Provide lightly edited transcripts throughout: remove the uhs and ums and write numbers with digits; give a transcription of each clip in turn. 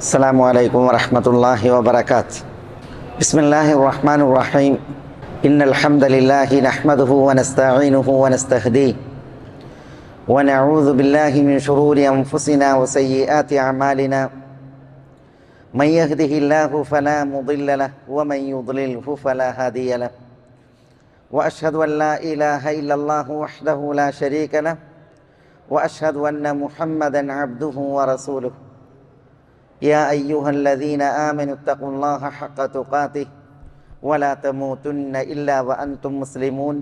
السلام عليكم ورحمة الله وبركاته. بسم الله الرحمن الرحيم. إن الحمد لله نحمده ونستعينه ونستهديه ونعوذ بالله من شرور أنفسنا وسيئات أعمالنا. من يهده الله فلا مضل له ومن يضلله فلا هادي له. وأشهد أن لا إله إلا الله وحده لا شريك له وأشهد أن محمدا عبده ورسوله. يا أيها الذين آمنوا اتقوا الله حق تقاته ولا تموتن إلا وأنتم مسلمون.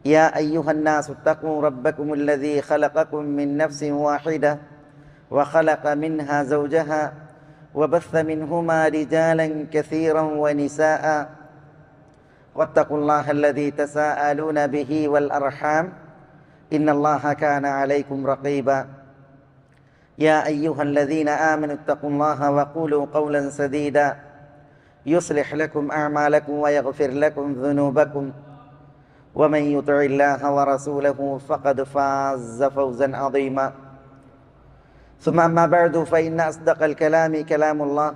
يا أيها الناس اتقوا ربكم الذي خلقكم من نفس واحدة وخلق منها زوجها وبث منهما رجالا كثيرا ونساء واتقوا الله الذي تساءلون به والأرحام إن الله كان عليكم رقيبا. يا أيها الذين آمنوا اتقوا الله وقولوا قولا سديدا يصلح لكم أعمالكم ويغفر لكم ذنوبكم ومن يطع الله ورسوله فقد فاز فوزا عظيما. ثم أما بعد فإن أصدق الكلام كلام الله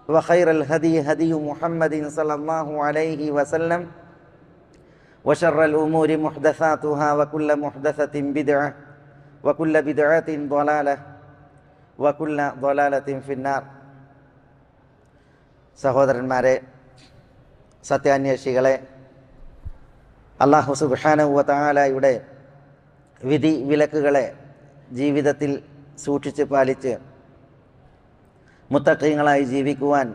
وخير الهدي هدي محمد صلى الله عليه وسلم وشر الأمور محدثاتها وكل محدثة بدعة وكل بدعة ضلالة وكل ضلالة في النار. സഹോദരന്മാരെ, സത്യാന്വേഷികളെ, അല്ലാഹു സുബ്ഹാനഹു വ തആലയുടെ വിധി വിലക്കുകളെ ജീവിതത്തിൽ സൂക്ഷിച്ച് പാലിച്ച് മുത്തഖീങ്ങളായി ജീവിക്കുവാൻ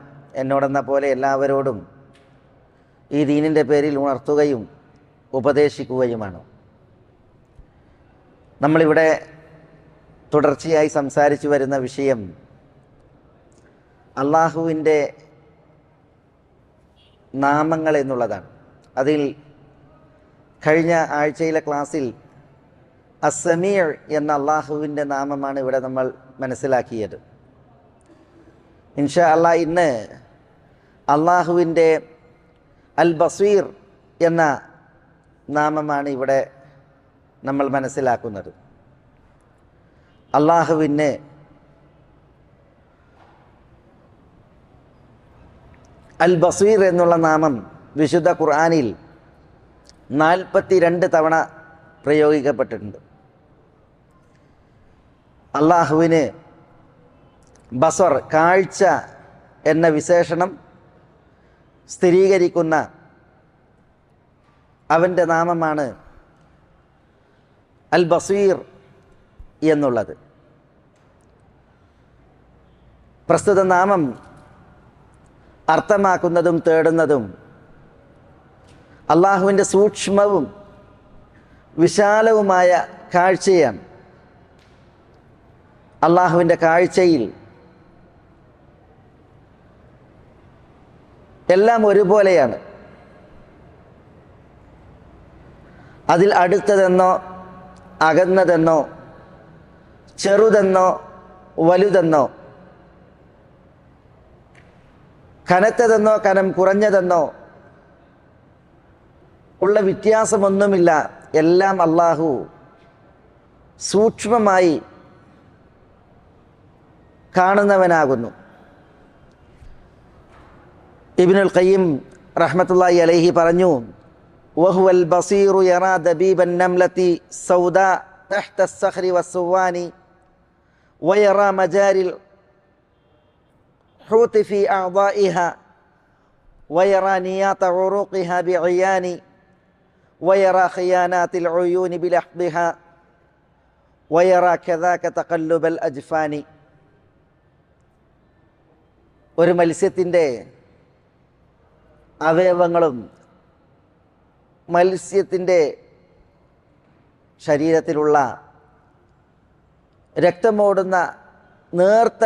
എന്നോടെന്ന പോലെ എല്ലാവരോടും ഈ ദീനിൻ്റെ പേരിൽ ഉണർത്തുകയും ഉപദേശിക്കുകയുമാണ്. നമ്മളിവിടെ തുടർച്ചയായി സംസാരിച്ചു വരുന്ന വിഷയം അള്ളാഹുവിൻ്റെ നാമങ്ങൾ എന്നുള്ളതാണ്. അതിൽ കഴിഞ്ഞ ആഴ്ചയിലെ ക്ലാസ്സിൽ അസ്സമീർ എന്ന അള്ളാഹുവിൻ്റെ നാമമാണ് ഇവിടെ നമ്മൾ മനസ്സിലാക്കിയത്. ഇൻഷാ അല്ലാ ഇന്ന് അള്ളാഹുവിൻ്റെ അൽ ബസീർ എന്ന നാമമാണ് ഇവിടെ നമ്മൾ മനസ്സിലാക്കുന്നത്. അള്ളാഹുവിന് അൽ ബസീർ എന്നുള്ള നാമം വിശുദ്ധ ഖുർആനിൽ 42 തവണ പ്രയോഗിക്കപ്പെട്ടിട്ടുണ്ട്. അള്ളാഹുവിന് ബസർ, കാഴ്ച എന്ന വിശേഷണം സ്ഥിരീകരിക്കുന്ന അവൻ്റെ നാമമാണ് അൽ ബസീർ എന്നുള്ളത്. പ്രസ്തുത നാമം അർത്ഥമാക്കുന്നതും തേടുന്നതും അള്ളാഹുവിൻ്റെ സൂക്ഷ്മവും വിശാലവുമായ കാഴ്ചയാണ്. അള്ളാഹുവിൻ്റെ കാഴ്ചയിൽ എല്ലാം ഒരുപോലെയാണ്. അതിൽ അടുത്തതെന്നോ അകന്നതെന്നോ ചെറുതെന്നോ വലുതെന്നോ കനത്തതെന്നോ കനം കുറഞ്ഞതെന്നോ ഉള്ള വ്യത്യാസമൊന്നുമില്ല. എല്ലാം അള്ളാഹു സൂക്ഷ്മമായി കാണുന്നവനാകുന്നു. ഇബ്നുൽ ഖയ്യിം റഹ്മത്തുള്ളാഹി അലൈഹി പറഞ്ഞു, വഹുവൽ ബസീറു യറാ ദബീബൻ നംലതി സൗദാ തഹ്ത الصخر والصوان ويرى مجاري الحوت في أعضائها ويرى نياط عروقها بعيان ويرى خيانات العيون بلحظها ويرى كذاك تقلب الأجفان. ഒരു മത്സ്യത്തിൻ്റെ അവയവങ്ങളും മത്സ്യത്തിൻ്റെ ശരീരത്തിലുള്ള രക്തമോടുന്ന നേർത്ത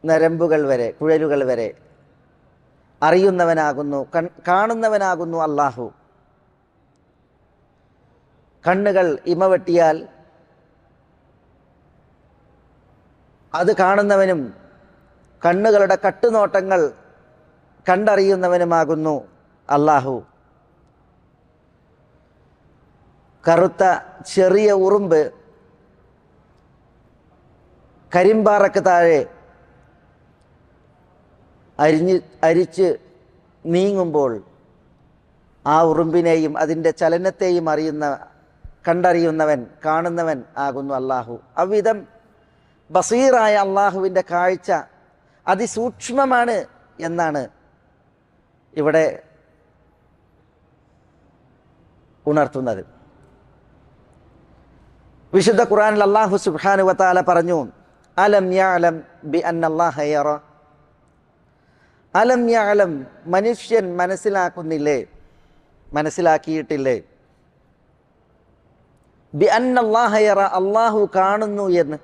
നരമ്പുകൾ വരെ, കുഴലുകൾ വരെ അറിയുന്നവനാകുന്നു, കാണുന്നവനാകുന്നു അള്ളാഹു. കണ്ണുകൾ ഇമവെട്ടിയാൽ അത് കാണുന്നവനും കണ്ണുകളുടെ കട്ടുനോട്ടങ്ങൾ കണ്ടറിയുന്നവനുമാകുന്നു അള്ളാഹു. കറുത്ത ചെറിയ ഉറുമ്പ് കരിമ്പാറക്ക് താഴെ അരിച്ച് നീങ്ങുമ്പോൾ ആ ഉറുമ്പിനെയും അതിൻ്റെ ചലനത്തെയും കണ്ടറിയുന്നവൻ, കാണുന്നവൻ ആകുന്നു അള്ളാഹു. അவ்விധം ബസീറായ അള്ളാഹുവിൻ്റെ കാഴ്ച അതിസൂക്ഷ്മമാണ് എന്നാണ് ഇവിടെ ഉണർത്തുന്നത്. വിശുദ്ധ ഖുർആനിൽ അല്ലാഹു സുബ്ഹാനഹു വ തആല പറഞ്ഞു, അലം യഅലം ബി അന്നല്ലാഹ യറ. അലം യഅലം, മനുഷ്യൻ മനസ്സിലാക്കുന്നില്ലേ, മനസ്സിലാക്കിയിട്ടില്ലേ, ബി അന്നല്ലാഹ യറ, അള്ളാഹു കാണുന്നു എന്ന്.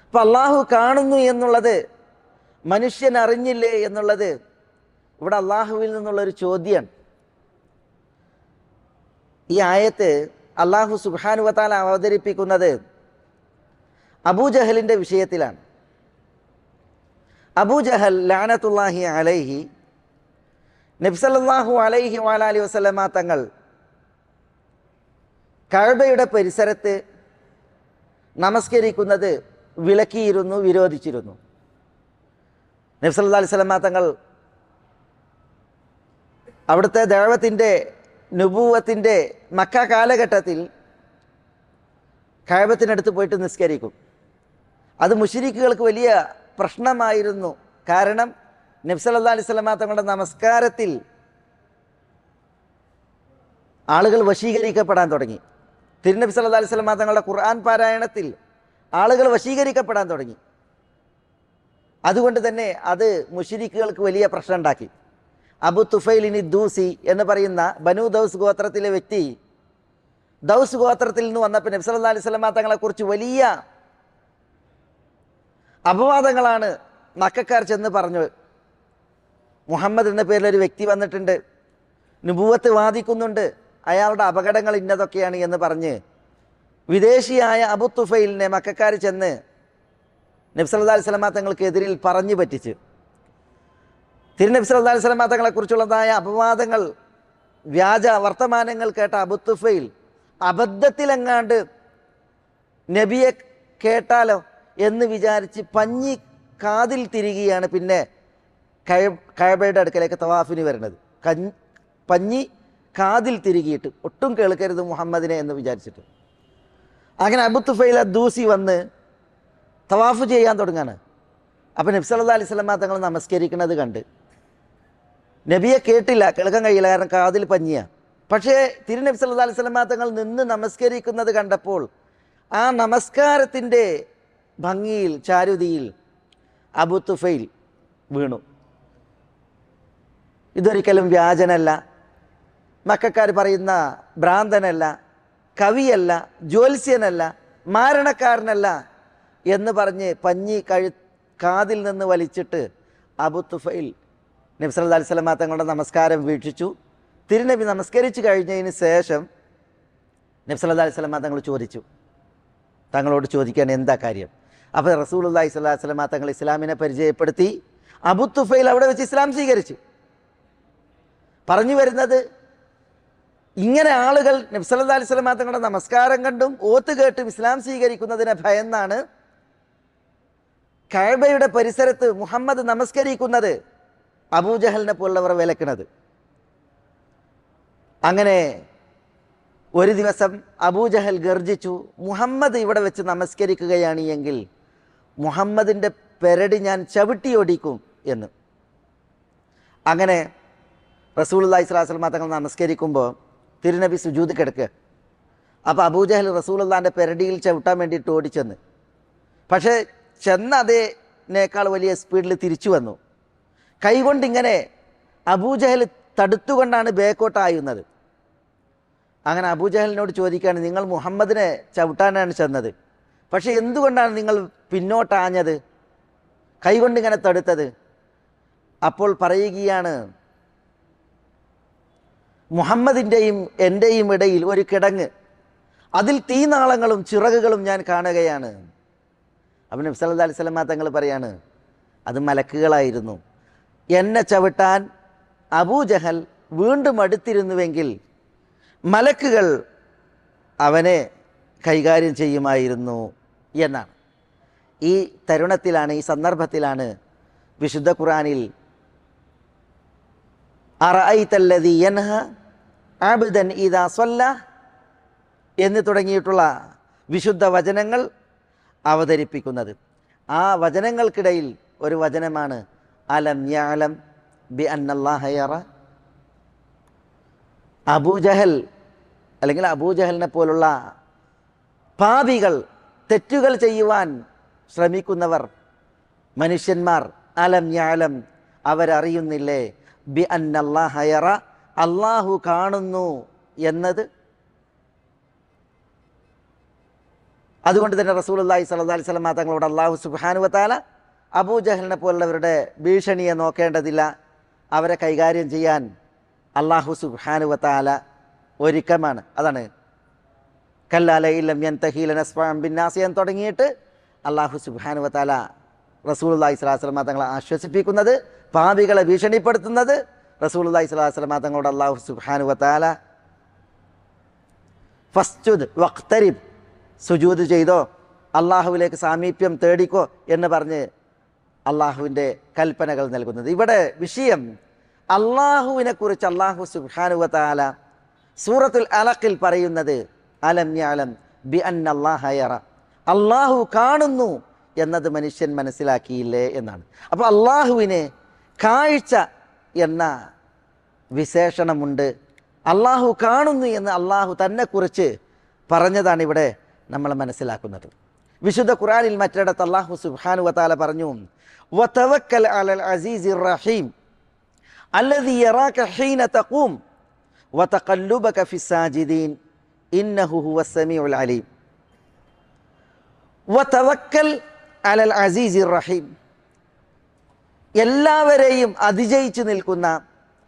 അപ്പം അള്ളാഹു കാണുന്നു എന്നുള്ളത് മനുഷ്യൻ അറിഞ്ഞില്ലേ എന്നുള്ളത് ഇവിടെ അള്ളാഹുവിൽ നിന്നുള്ളൊരു ചോദ്യമാണ്. ഈ ആയത്ത് അള്ളാഹു സുബ്ഹാനഹു വ തആല അവതരിപ്പിക്കുന്നത് അബൂജഹലിൻ്റെ വിഷയത്തിലാണ്. അബൂജഹൽ ലഅനത്തുല്ലാഹി അലൈഹി നബി സല്ലല്ലാഹു അലൈഹി വഅലൈഹി വസല്ലമ തങ്ങൾ കഅബയുടെ പരിസരത്ത് നമസ്കരിക്കുന്നത് വിലക്കിയിരുന്നു, വിരോധിച്ചിരുന്നു. നബി സല്ലല്ലാഹു അലൈഹി വസല്ലമ തങ്ങൾ അവിടുത്തെ ദഅവത്തിൻ്റെ നുബുവത്തിൻ്റെ മക്ക കാലഘട്ടത്തിൽ കഅബത്തിനടുത്ത് പോയിട്ട് നിസ്കരിക്കും. അത് മുശ്രിക്കുകൾക്ക് വലിയ പ്രശ്നമായിരുന്നു. കാരണം നബി സല്ലല്ലാഹു അലൈഹി വസല്ലമ തങ്ങളുടെ നമസ്കാരത്തിൽ ആളുകൾ വശീകരിക്കപ്പെടാൻ തുടങ്ങി. തിരുനബി സല്ലല്ലാഹു അലൈഹി വസല്ലമ തങ്ങളുടെ ഖുർആൻ പാരായണത്തിൽ ആളുകൾ വശീകരിക്കപ്പെടാൻ തുടങ്ങി. അതുകൊണ്ട് തന്നെ അത് മുശ്രിക്കുകൾക്ക് വലിയ പ്രശ്നം ഉണ്ടാക്കി. അബു തുഫൈലിനി ദൂസി എന്ന് പറയുന്ന ബനു ദൗസ് ഗോത്രത്തിലെ വ്യക്തി ദൗസ് ഗോത്രത്തിൽ നിന്ന് വന്നപ്പോൾ നബി സല്ലല്ലാഹു അലൈഹി വസല്ലമ തങ്ങളെക്കുറിച്ച് വലിയ അപവാദങ്ങളാണ് മക്കക്കാർ ചെന്ന് പറഞ്ഞു. മുഹമ്മദ് എന്ന പേരിലൊരു വ്യക്തി വന്നിട്ടുണ്ട്, നുബുവത്ത് വാദിക്കുന്നുണ്ട്, അയാളുടെ അപകടങ്ങൾ ഇന്നതൊക്കെയാണ് എന്ന് പറഞ്ഞ് വിദേശിയായ അബു തുഫൈലിനെ മക്കക്കാർ ചെന്ന് നബി സല്ലല്ലാഹു അലൈഹി വസല്ലമ തങ്ങൾക്കെതിരിൽ പറഞ്ഞു പറ്റിച്ച്. തിരുനബി സല്ലല്ലാഹു അലൈഹി വസല്ലമ തങ്ങളെക്കുറിച്ചുള്ളതായ അപവാദങ്ങൾ, വ്യാജ വർത്തമാനങ്ങൾ കേട്ട അബൂ തുഫൈൽ അബദ്ധത്തിലെങ്ങാണ്ട് നബിയെ കേട്ടാലോ എന്ന് വിചാരിച്ച് പഞ്ഞി കാതിൽ തിരികെയാണ് പിന്നെ കഅബയുടെ അടുക്കലേക്ക് തവാഫിന് വരുന്നത്. പഞ്ഞി കാതിൽ തിരികിയിട്ട് ഒട്ടും കേൾക്കരുത് മുഹമ്മദിനെ എന്ന് വിചാരിച്ചിട്ട്. അങ്ങനെ അബൂ തുഫൈൽ ദൂസി വന്ന് തവാഫ് ചെയ്യാൻ തുടങ്ങാണ്. അപ്പം നബി സല്ലല്ലാഹു അലൈഹി വസല്ലമ തങ്ങൾ നമസ്കരിക്കുന്നത് കണ്ട് നബിയെ കേട്ടില്ല, കേൾക്കാൻ കഴിയില്ല, കാരണം കാതിൽ പഞ്ഞിയ. പക്ഷേ തിരുനബി സല്ലല്ലാഹു അലൈഹി വസല്ലമ തങ്ങൾ നിന്ന് നമസ്കരിക്കുന്നത് കണ്ടപ്പോൾ ആ നമസ്കാരത്തിൻ്റെ ഭംഗിയിൽ, ചാരുതിയിൽ അബൂ തുഫൈൽ വീണു. ഇതൊരിക്കലും വ്യാജനല്ല, മക്കക്കാർ പറയുന്ന ഭ്രാന്തനല്ല, കവിയല്ല, ജ്യോത്സ്യനല്ല, മാരണക്കാരനല്ല എന്ന് പറഞ്ഞ് പഞ്ഞി കാതിൽ നിന്ന് വലിച്ചിട്ട് അബൂ തുഫൈൽ നബി സല്ലല്ലാഹു അലൈഹി വസല്ലമ തങ്ങളുടെ നമസ്കാരം വീക്ഷിച്ചു. തിരുനബി നമസ്കരിച്ചു കഴിഞ്ഞതിന് ശേഷം നബി സല്ലല്ലാഹു അലൈഹി വസല്ലമ തങ്ങൾ ചോദിച്ചു, തങ്ങളോട് ചോദിക്കാൻ എന്താ കാര്യം? അപ്പോൾ റസൂലുള്ളാഹി സ്വല്ലല്ലാഹു അലൈഹി വസല്ലമ തങ്ങൾ ഇസ്ലാമിനെ പരിചയപ്പെടുത്തി. അബൂ തുഫൈൽ അവിടെ വെച്ച് ഇസ്ലാം സ്വീകരിച്ചു. പറഞ്ഞു വരുന്നത്, ഇങ്ങനെ ആളുകൾ നബി സല്ലല്ലാഹു അലൈഹി വസല്ലമ തങ്ങളുടെ നമസ്കാരം കണ്ടും ഓത്ത് കേട്ടും ഇസ്ലാം സ്വീകരിക്കുന്നതിനെ ഭയന്നാണ് കഅബയുടെ പരിസരത്ത് മുഹമ്മദ് നമസ്കരിക്കുന്നത് അബൂജഹലിനെ പോലുള്ളവർ വിലക്കുന്നത്. അങ്ങനെ ഒരു ദിവസം അബൂജഹൽ ഗർജിച്ചു, മുഹമ്മദ് ഇവിടെ വെച്ച് നമസ്കരിക്കുകയാണ് എങ്കിൽ മുഹമ്മദിൻ്റെ പെരടി ഞാൻ ചവിട്ടിയൊടിക്കും എന്ന്. അങ്ങനെ റസൂലുള്ളാഹി സ്വല്ലല്ലാഹു അലൈഹി വസല്ലം തങ്ങൾ നമസ്കരിക്കുമ്പോൾ തിരുനബി സുജൂദ് കിടക്കുക. അപ്പോൾ അബൂജഹൽ റസൂലുള്ളാഹിൻ്റെ പെരടിയിൽ ചവിട്ടാൻ വേണ്ടിയിട്ട് ഓടിച്ചെന്ന്. പക്ഷേ ചെന്ന അതേനേക്കാൾ വലിയ സ്പീഡിൽ തിരിച്ചു വന്നു. കൈകൊണ്ടിങ്ങനെ അബൂജഹൽ തടുത്തുകൊണ്ടാണ് ബേക്കോട്ടായുന്നത്. അങ്ങനെ അബൂജഹലിനോട് ചോദിക്കുകയാണ്, നിങ്ങൾ മുഹമ്മദിനെ ചവിട്ടാനാണ് ചെന്നത്, പക്ഷേ എന്തുകൊണ്ടാണ് നിങ്ങൾ പിന്നോട്ടാഞ്ഞത്, കൈകൊണ്ടിങ്ങനെ തടുത്തത്? അപ്പോൾ പറയുകയാണ്, മുഹമ്മദിൻ്റെയും എൻ്റെയും ഇടയിൽ ഒരു കിടങ്ങ്, അതിൽ തീനാളങ്ങളും ചിറകുകളും ഞാൻ കാണുകയാണ്. അപ്പം നബി സല്ലല്ലാഹു അലൈഹി വസല്ലം തങ്ങൾ പറയാണ്, അത് മലക്കുകളായിരുന്നു. എന്നെ ചവിട്ടാൻ അബൂജഹൽ വീണ്ടും അടുത്തിരുന്നുവെങ്കിൽ മലക്കുകൾ അവനെ കൈകാര്യം ചെയ്യുമായിരുന്നു എന്നാണ്. ഈ തരുണത്തിലാണ്, ഈ സന്ദർഭത്തിലാണ് വിശുദ്ധ ഖുർആനിൽ അറഅയ്തല്ലദീ യൻഹ അബ്ദൻ ഇദാ സ്വല്ല എന്ന് തുടങ്ങിയിട്ടുള്ള വിശുദ്ധ വചനങ്ങൾ അവതരിപ്പിക്കുന്നത്. ആ വചനങ്ങൾക്കിടയിൽ ഒരു വചനമാണ് അലം യഅലം ബി അന്നല്ലാഹ യറ. അബൂജഹൽ അല്ലെങ്കിൽ അബൂജഹലിനെ പോലുള്ള പാപികൾ, തെറ്റുകൾ ചെയ്യുവാൻ ശ്രമിക്കുന്നവർ, മനുഷ്യന്മാർ, അലം യഅലം അവരറിയുന്നില്ലേ ബി അന്നല്ലാഹ യറ അല്ലാഹു കാണുന്നു എന്നത്. അതുകൊണ്ട് തന്നെ റസൂലുള്ളാഹി സ്വല്ലല്ലാഹി അലൈഹി വസല്ലം തങ്ങളോട് അല്ലാഹു സുബ്ഹാനഹു വ തആല അബൂജഹലിനെ പോലുള്ളവരുടെ ഭീഷണിയെ നോക്കേണ്ടതില്ല, അവരെ കൈകാര്യം ചെയ്യാൻ അല്ലാഹു സുബ്ഹാനഹു വ തആല ഒരുക്കമാണ്. അതാണ് കല്ലാ ലഇൻ ലം യൻതഹി ലനസ്ഫഅൻ ബിന്നാസിയൻ തുടങ്ങിയിട്ട് അല്ലാഹു സുബ്ഹാനഹു വ തആല റസൂലുള്ളാഹി സ്വല്ലല്ലാഹി അലൈഹി വസല്ലം തങ്ങളെ ആശ്വസിപ്പിക്കുന്നത്, പാപികളെ ഭീഷണിപ്പെടുത്തുന്നത്. റസൂലുള്ളാഹി സ്വല്ലല്ലാഹി അലൈഹി വസല്ലം തങ്ങളോട് അല്ലാഹു സുബ്ഹാനഹു വ തആല ഫസ്ജുദ് വഖ്തരിബ്, സുജൂദ് ചെയ്തോ, അള്ളാഹുവിലേക്ക് സാമീപ്യം തേടിക്കോ എന്ന് പറഞ്ഞ് അള്ളാഹുവിൻ്റെ കൽപ്പനകൾ നൽകുന്നത്. ഇവിടെ വിഷയം അള്ളാഹുവിനെ കുറിച്ച് അള്ളാഹു സുബ്ഹാനഹു വ തആല സൂറത്തുൽ അലഖിൽ പറയുന്നത് അലം യഅലം ബി അന്നല്ലാഹ യറ, അള്ളാഹു കാണുന്നു എന്നത് മനുഷ്യൻ മനസ്സിലാക്കിയില്ലേ എന്നാണ്. അപ്പോൾ അള്ളാഹുവിന് കാഴ്ച എന്ന വിശേഷണമുണ്ട്. അള്ളാഹു കാണുന്നു എന്ന് അള്ളാഹു തന്നെക്കുറിച്ച് പറഞ്ഞതാണ് ഇവിടെ നമ്മൾ മനസ്സിലാക്കുന്നത്. വിശുദ്ധ ഖുർആനിൽ മറ്റിടത്ത് അല്ലാഹു സുബ്ഹാനഹു വ തആല പറഞ്ഞു വതവക്കൽ അലൽ അസീസിർ റഹീം അല്ലദീ യറാക ഹീന തഖൂം വതഖല്ലുബക ഫിസ്സാജിദീൻ ഇന്നഹു ഹുവസ് സമീഉൽ അലീം. വതവക്കൽ അലൽ അസീസിർ റഹീം, എല്ലാവരെയും അതിജയിച്ചു നിൽക്കുന്ന,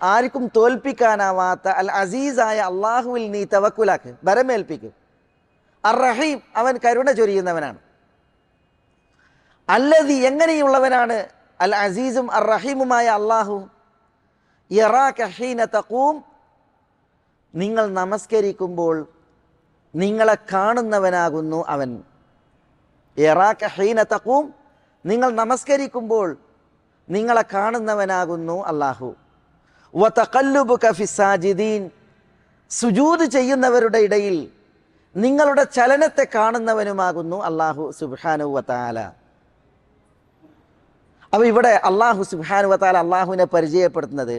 ആർക്കും തോൽപ്പിക്കാനാവാത്ത അൽ അസീസായ അള്ളാഹുവിൽ നീ തവക്കുലാക്ക്, ബരമേൽപ്പിക്കും. അർ റഹീം, അവൻ കരുണ ചൊരിയുന്നവനാണ്. അല്ലദി, എങ്ങനെയുള്ളവനാണ് അൽ അസീസും അർ റഹീമുമായ അള്ളാഹു. യറാക ഹീന തഖൂം, നിങ്ങൾ നമസ്കരിക്കുമ്പോൾ നിങ്ങളെ കാണുന്നവനാകുന്നു അവൻ. യറാക ഹീന തഖൂം, നിങ്ങൾ നമസ്കരിക്കുമ്പോൾ നിങ്ങളെ കാണുന്നവനാകുന്നു അള്ളാഹു. വതഖല്ലുബുക ഫിസ്സാജിദീൻ, സുജൂദ് ചെയ്യുന്നവരുടെ ഇടയിൽ നിങ്ങളുടെ ചലനത്തെ കാണുന്നവനുമാകുന്നു അല്ലാഹു സുബ്ഹാനഹു വ തആല. അപ്പോൾ ഇവിടെ അല്ലാഹു സുബ്ഹാനഹു വ തആല അള്ളാഹുവിനെ പരിചയപ്പെടുത്തുന്നത്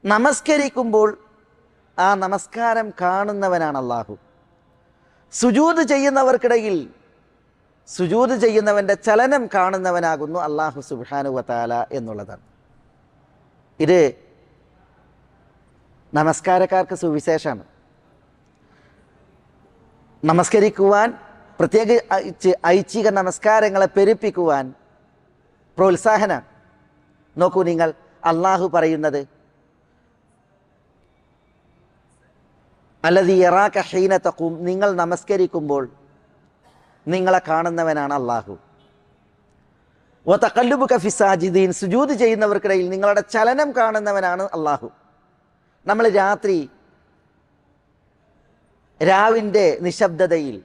നമസ്കരിക്കുമ്പോൾ ആ നമസ്കാരം കാണുന്നവനാണ് അല്ലാഹു. സുജൂദ് ചെയ്യുന്നവർക്കിടയിൽ സുജൂദ് ചെയ്യുന്നവൻ്റെ ചലനം കാണുന്നവനാകുന്നു അല്ലാഹു സുബ്ഹാനഹു വ തആല എന്നുള്ളതാണ്. ഇത് നമസ്കാരക്കാർക്ക് സുവിശേഷമാണ്. നമസ്കരിക്കുവാൻ, പ്രത്യേകിച്ച് ഐച്ഛിക നമസ്കാരങ്ങളെ പെരുപ്പിക്കുവാൻ പ്രോത്സാഹനം. നോക്കൂ നിങ്ങൾ, അള്ളാഹു പറയുന്നത് അല്ലദീ യറാക ഹീന തഖൂം, നിങ്ങൾ നമസ്കരിക്കുമ്പോൾ നിങ്ങളെ കാണുന്നവനാണ് അള്ളാഹു. വതഖല്ലുബുക ഫിസ്സാജിദീൻ, സുജൂദ് ചെയ്യുന്നവർക്കിടയിൽ നിങ്ങളുടെ ചലനം കാണുന്നവനാണ് അള്ളാഹു. നമ്മൾ രാവിൻ്റെ നിശബ്ദതയിൽ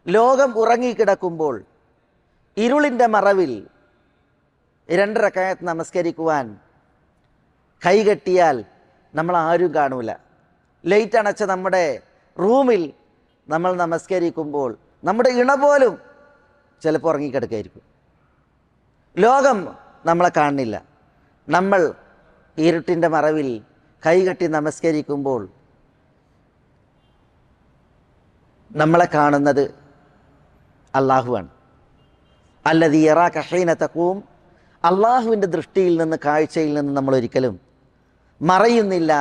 ലോകം ഉറങ്ങിക്കിടക്കുമ്പോൾ ഇരുളിൻ്റെ മറവിൽ 2 റക്അത്ത് നമസ്കരിക്കുവാൻ കൈകെട്ടിയാൽ നമ്മൾ ആരും കാണൂല. ലൈറ്റ് അണച്ച നമ്മുടെ റൂമിൽ നമ്മൾ നമസ്കരിക്കുമ്പോൾ നമ്മുടെ ഇണ പോലും ചിലപ്പോൾ ഉറങ്ങിക്കിടക്കായിരിക്കും. ലോകം നമ്മളെ കാണുന്നില്ല. നമ്മൾ ഇരുട്ടിൻ്റെ മറവിൽ കൈകെട്ടി നമസ്കരിക്കുമ്പോൾ നമ്മളെ കാണുന്നത് അള്ളാഹുവാണ്. അല്ലദീ യറാക ഹീന തഖൂം, അള്ളാഹുവിൻ്റെ ദൃഷ്ടിയിൽ നിന്ന്, കാഴ്ചയിൽ നിന്ന് നമ്മൾ ഒരിക്കലും മറയുന്നില്ല,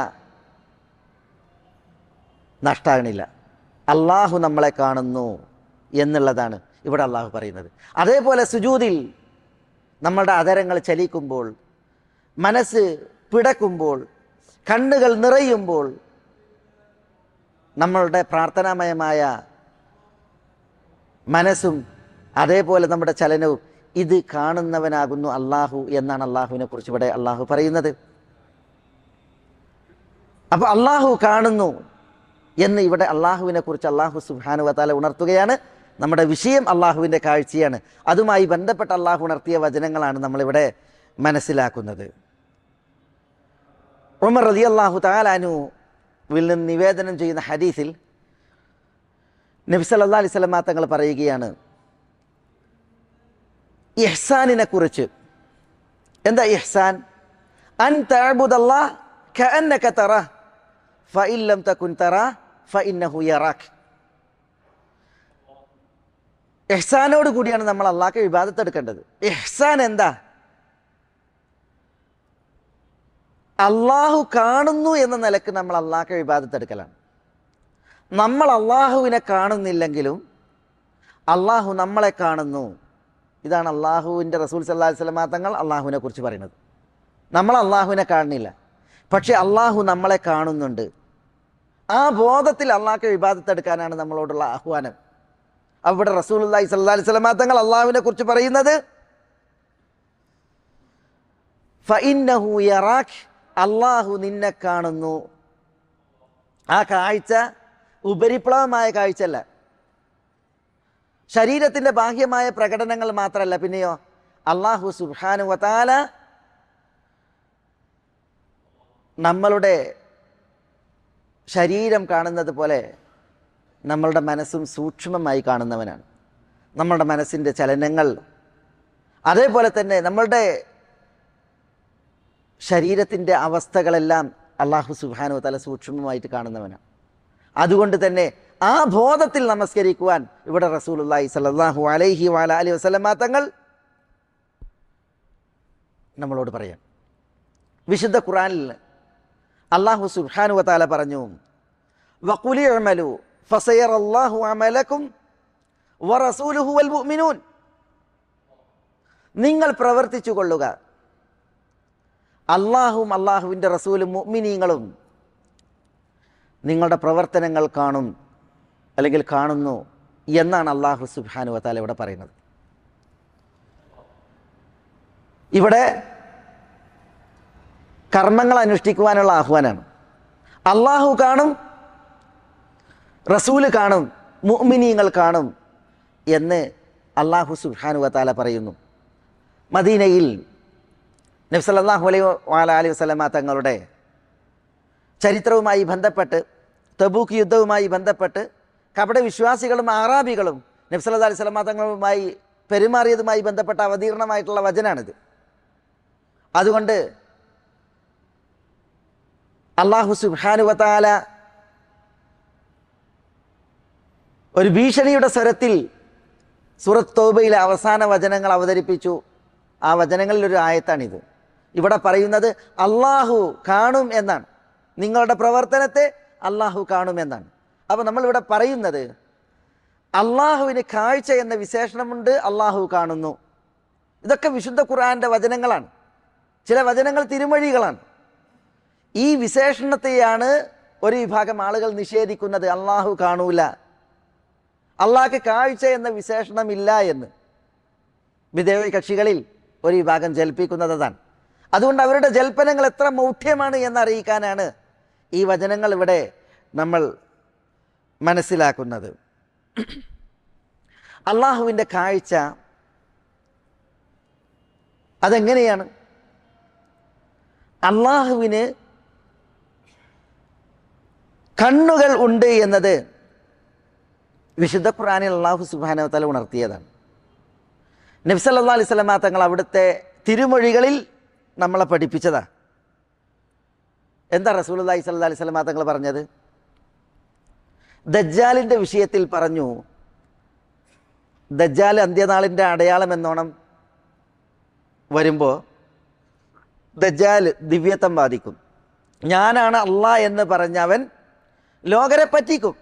നഷ്ടാകണില്ല. അള്ളാഹു നമ്മളെ കാണുന്നു എന്നുള്ളതാണ് ഇവിടെ അള്ളാഹു പറയുന്നത്. അതേപോലെ സുജൂദിൽ നമ്മളുടെ അധരങ്ങൾ ചലിക്കുമ്പോൾ, മനസ്സ് പിടക്കുമ്പോൾ, കണ്ണുകൾ നിറയുമ്പോൾ, നമ്മളുടെ പ്രാർത്ഥനാമയമായ മനസ്സും അതേപോലെ നമ്മുടെ ചലനവും ഇത് കാണുന്നവനാകുന്നു അള്ളാഹു എന്നാണ് അള്ളാഹുവിനെ കുറിച്ച് ഇവിടെ അള്ളാഹു പറയുന്നത്. അപ്പോൾ അള്ളാഹു കാണുന്നു എന്ന് ഇവിടെ അള്ളാഹുവിനെ കുറിച്ച് അള്ളാഹു സുബ്ഹാനഹു വ തആല ഉണർത്തുകയാണ്. നമ്മുടെ വിഷയം അള്ളാഹുവിൻ്റെ കാഴ്ചയാണ്. അതുമായി ബന്ധപ്പെട്ട അള്ളാഹു ഉണർത്തിയ വചനങ്ങളാണ് നമ്മളിവിടെ മനസ്സിലാക്കുന്നത്. ഉമർ റളിയല്ലാഹു തആല അൻഹുവിൽ നിന്ന് നിവേദനം ചെയ്യുന്ന ഹദീസിൽ നബി സല്ലല്ലാഹു അലൈഹി വസല്ലം തങ്ങൾ പറയുകയാണ് ഇഹ്സാനിനെ കുറിച്ച്. എന്താ ഇഹ്സാൻ? അൻ തഅബുദല്ലാഹ കഅന്നക തറഹ് ഫഇൻ ലം തകുൻ തറഹ് ഫഇന്നഹു യറാക്. ഇഹ്സാനോട് കൂടിയാണ് നമ്മൾ അള്ളാഹ്ക്ക് ഇബാദത്ത് എടുക്കേണ്ടത്. ഇഹ്സാൻ എന്താ? അള്ളാഹു കാണുന്നു എന്ന നിലക്ക് നമ്മൾ അള്ളാഹ്ക്ക് ഇബാദത്ത് എടുക്കലാണ്. നമ്മൾ അള്ളാഹുവിനെ കാണുന്നില്ലെങ്കിലും അള്ളാഹു നമ്മളെ കാണുന്നു. ഇതാണ് അള്ളാഹുവിൻ്റെ റസൂൽ സല്ലല്ലാഹു അലൈഹി വസല്ലം തങ്ങൾ അള്ളാഹുവിനെ കുറിച്ച് പറയുന്നത്. നമ്മൾ അള്ളാഹുവിനെ കാണുന്നില്ല, പക്ഷെ അള്ളാഹു നമ്മളെ കാണുന്നുണ്ട്. ആ ബോധത്തിൽ അള്ളാഹ്ക്ക് ഇബാദത്ത് എടുക്കാനാണ് നമ്മളോടുള്ള ആഹ്വാനം. അവിടെ റസൂലുള്ളാഹി സ്വല്ലല്ലാഹു അലൈഹി വസല്ലം തങ്ങൾ അള്ളാഹുവിനെ കുറിച്ച് പറയുന്നത് ഫഇന്നഹു യറാക്, അള്ളാഹു നിന്നെ കാണുന്നു. ആ കാഴ്ച ഉപരിപ്ലവമായ കാഴ്ചയല്ല, ശരീരത്തിൻ്റെ ബാഹ്യമായ പ്രകടനങ്ങൾ മാത്രമല്ല, പിന്നെയോ അള്ളാഹു സുബ്ഹാനഹു വ തആല നമ്മളുടെ ശരീരം കാണുന്നത് പോലെ നമ്മളുടെ മനസ്സും സൂക്ഷ്മമായി കാണുന്നവനാണ്. നമ്മളുടെ മനസ്സിൻ്റെ ചലനങ്ങൾ, അതേപോലെ തന്നെ നമ്മളുടെ ശരീരത്തിൻ്റെ അവസ്ഥകളെല്ലാം അള്ളാഹു സുബ്ഹാനഹു വ തആല സൂക്ഷ്മമായിട്ട് കാണുന്നവനാണ്. അതുകൊണ്ട് തന്നെ ആ ബോധത്തിൽ നമസ്കരിക്കുവാൻ ഇവിടെ റസൂലുള്ളാഹി സ്വല്ലല്ലാഹു അലൈഹി വഅലിഹി വസല്ലം തങ്ങൾ നമ്മളോട് പറയാം. വിശുദ്ധ ഖുർആനിൽ അള്ളാഹു സുബ്ഹാനഹു വ തആല പറഞ്ഞു വഖുൽ ഇഅ്മലു ഫസയറല്ലാഹു അമലക്കും വറസൂലുഹു വൽ മുഅ്മിനൂൻ. നിങ്ങൾ പ്രവർത്തിച്ചു കൊള്ളുക, അള്ളാഹും അള്ളാഹുവിൻ്റെ റസൂലും മുഅ്മിനീങ്ങളും നിങ്ങളുടെ പ്രവർത്തനങ്ങൾ കാണും, അല്ലെങ്കിൽ കാണുന്നു എന്നാണ് അള്ളാഹു സുബ്ഹാനഹു വ തആല ഇവിടെ പറയുന്നത്. ഇവിടെ കർമ്മങ്ങൾ അനുഷ്ഠിക്കുവാനുള്ള ആഹ്വാനമാണ്. അള്ളാഹു കാണും, റസൂല് കാണും, മുഅ്മിനീങ്ങൾ കാണും എന്ന് അള്ളാഹു സുബ്ഹാനഹു വ തആല പറയുന്നു. മദീനയിൽ നബി സല്ലല്ലാഹു അലൈഹി വസല്ലം തങ്ങളുടെ ചരിത്രവുമായി ബന്ധപ്പെട്ട്, തബൂക്ക് യുദ്ധവുമായി ബന്ധപ്പെട്ട് കപടവിശ്വാസികളും ആറാബികളും നബി സല്ലല്ലാഹു അലൈഹി വസല്ലം തങ്ങളുമായി പെരുമാറിയതുമായി ബന്ധപ്പെട്ട അവതീർണമായിട്ടുള്ള വചനാണിത്. അതുകൊണ്ട് അല്ലാഹു സുബ്ഹാനഹു വ തആല ഒരു ഭീഷണിയുടെ സ്വരത്തിൽ സൂറത്ത് തൗബയിലെ അവസാന വചനങ്ങൾ അവതരിപ്പിച്ചു. ആ വചനങ്ങളിലൊരു ആയത്താണിത്. ഇവിടെ പറയുന്നത് അള്ളാഹു കാണും എന്നാണ്, നിങ്ങളുടെ പ്രവർത്തനത്തെ അള്ളാഹു കാണുമെന്നാണ്. അപ്പോൾ നമ്മളിവിടെ പറയുന്നത് അള്ളാഹുവിന് കാഴ്ച എന്ന വിശേഷണമുണ്ട്, അള്ളാഹു കാണുന്നു. ഇതൊക്കെ വിശുദ്ധ ഖുർആൻ്റെ വചനങ്ങളാണ്. ചില വചനങ്ങൾ തിരുമൊഴികളാണ്. ഈ വിശേഷണത്തെയാണ് ഒരു വിഭാഗം ആളുകൾ നിഷേധിക്കുന്നത്. അള്ളാഹു കാണൂല, അള്ളാഹ്ക്ക് കാഴ്ച എന്ന വിശേഷണമില്ല എന്ന് വിദേഹി കക്ഷികളിൽ ഒരു വിഭാഗം ജൽപ്പിക്കുന്നത് അതാണ്. അതുകൊണ്ട് അവരുടെ ജൽപ്പനങ്ങൾ എത്ര മൗഢ്യമാണ് എന്നറിയിക്കാനാണ് ഈ വചനങ്ങൾ ഇവിടെ നമ്മൾ മനസ്സിലാക്കുന്നത്. അള്ളാഹുവിൻ്റെ കാഴ്ച അതെങ്ങനെയാണ്? അള്ളാഹുവിന് കണ്ണുകൾ ഉണ്ട് എന്നത് വിശുദ്ധ ഖുർആനിൽ അല്ലാഹു സുബ്ഹാനഹു വ തആല ഉണർത്തിയതാണ്. നബി സല്ലല്ലാഹു അലൈഹി വസല്ലം തങ്ങൾ അവിടുത്തെ തിരുമൊഴികളിൽ നമ്മളെ പഠിപ്പിച്ചതാ. എന്താ റസൂലുള്ളാഹി സ്വല്ലല്ലാഹു അലൈഹി വസല്ലം തങ്ങൾ പറഞ്ഞത്? ദജ്ജാലിൻ്റെ വിഷയത്തിൽ പറഞ്ഞു, ദജ്ജാൽ അന്ത്യനാളിൻ്റെ അടയാളം എന്നോണം വരുമ്പോൾ ദജ്ജാൽ ദിവ്യത്വം ബാധിക്കും. ഞാനാണ് അള്ളാഹ് എന്ന് പറഞ്ഞവൻ ലോകരെ പറ്റിക്കും.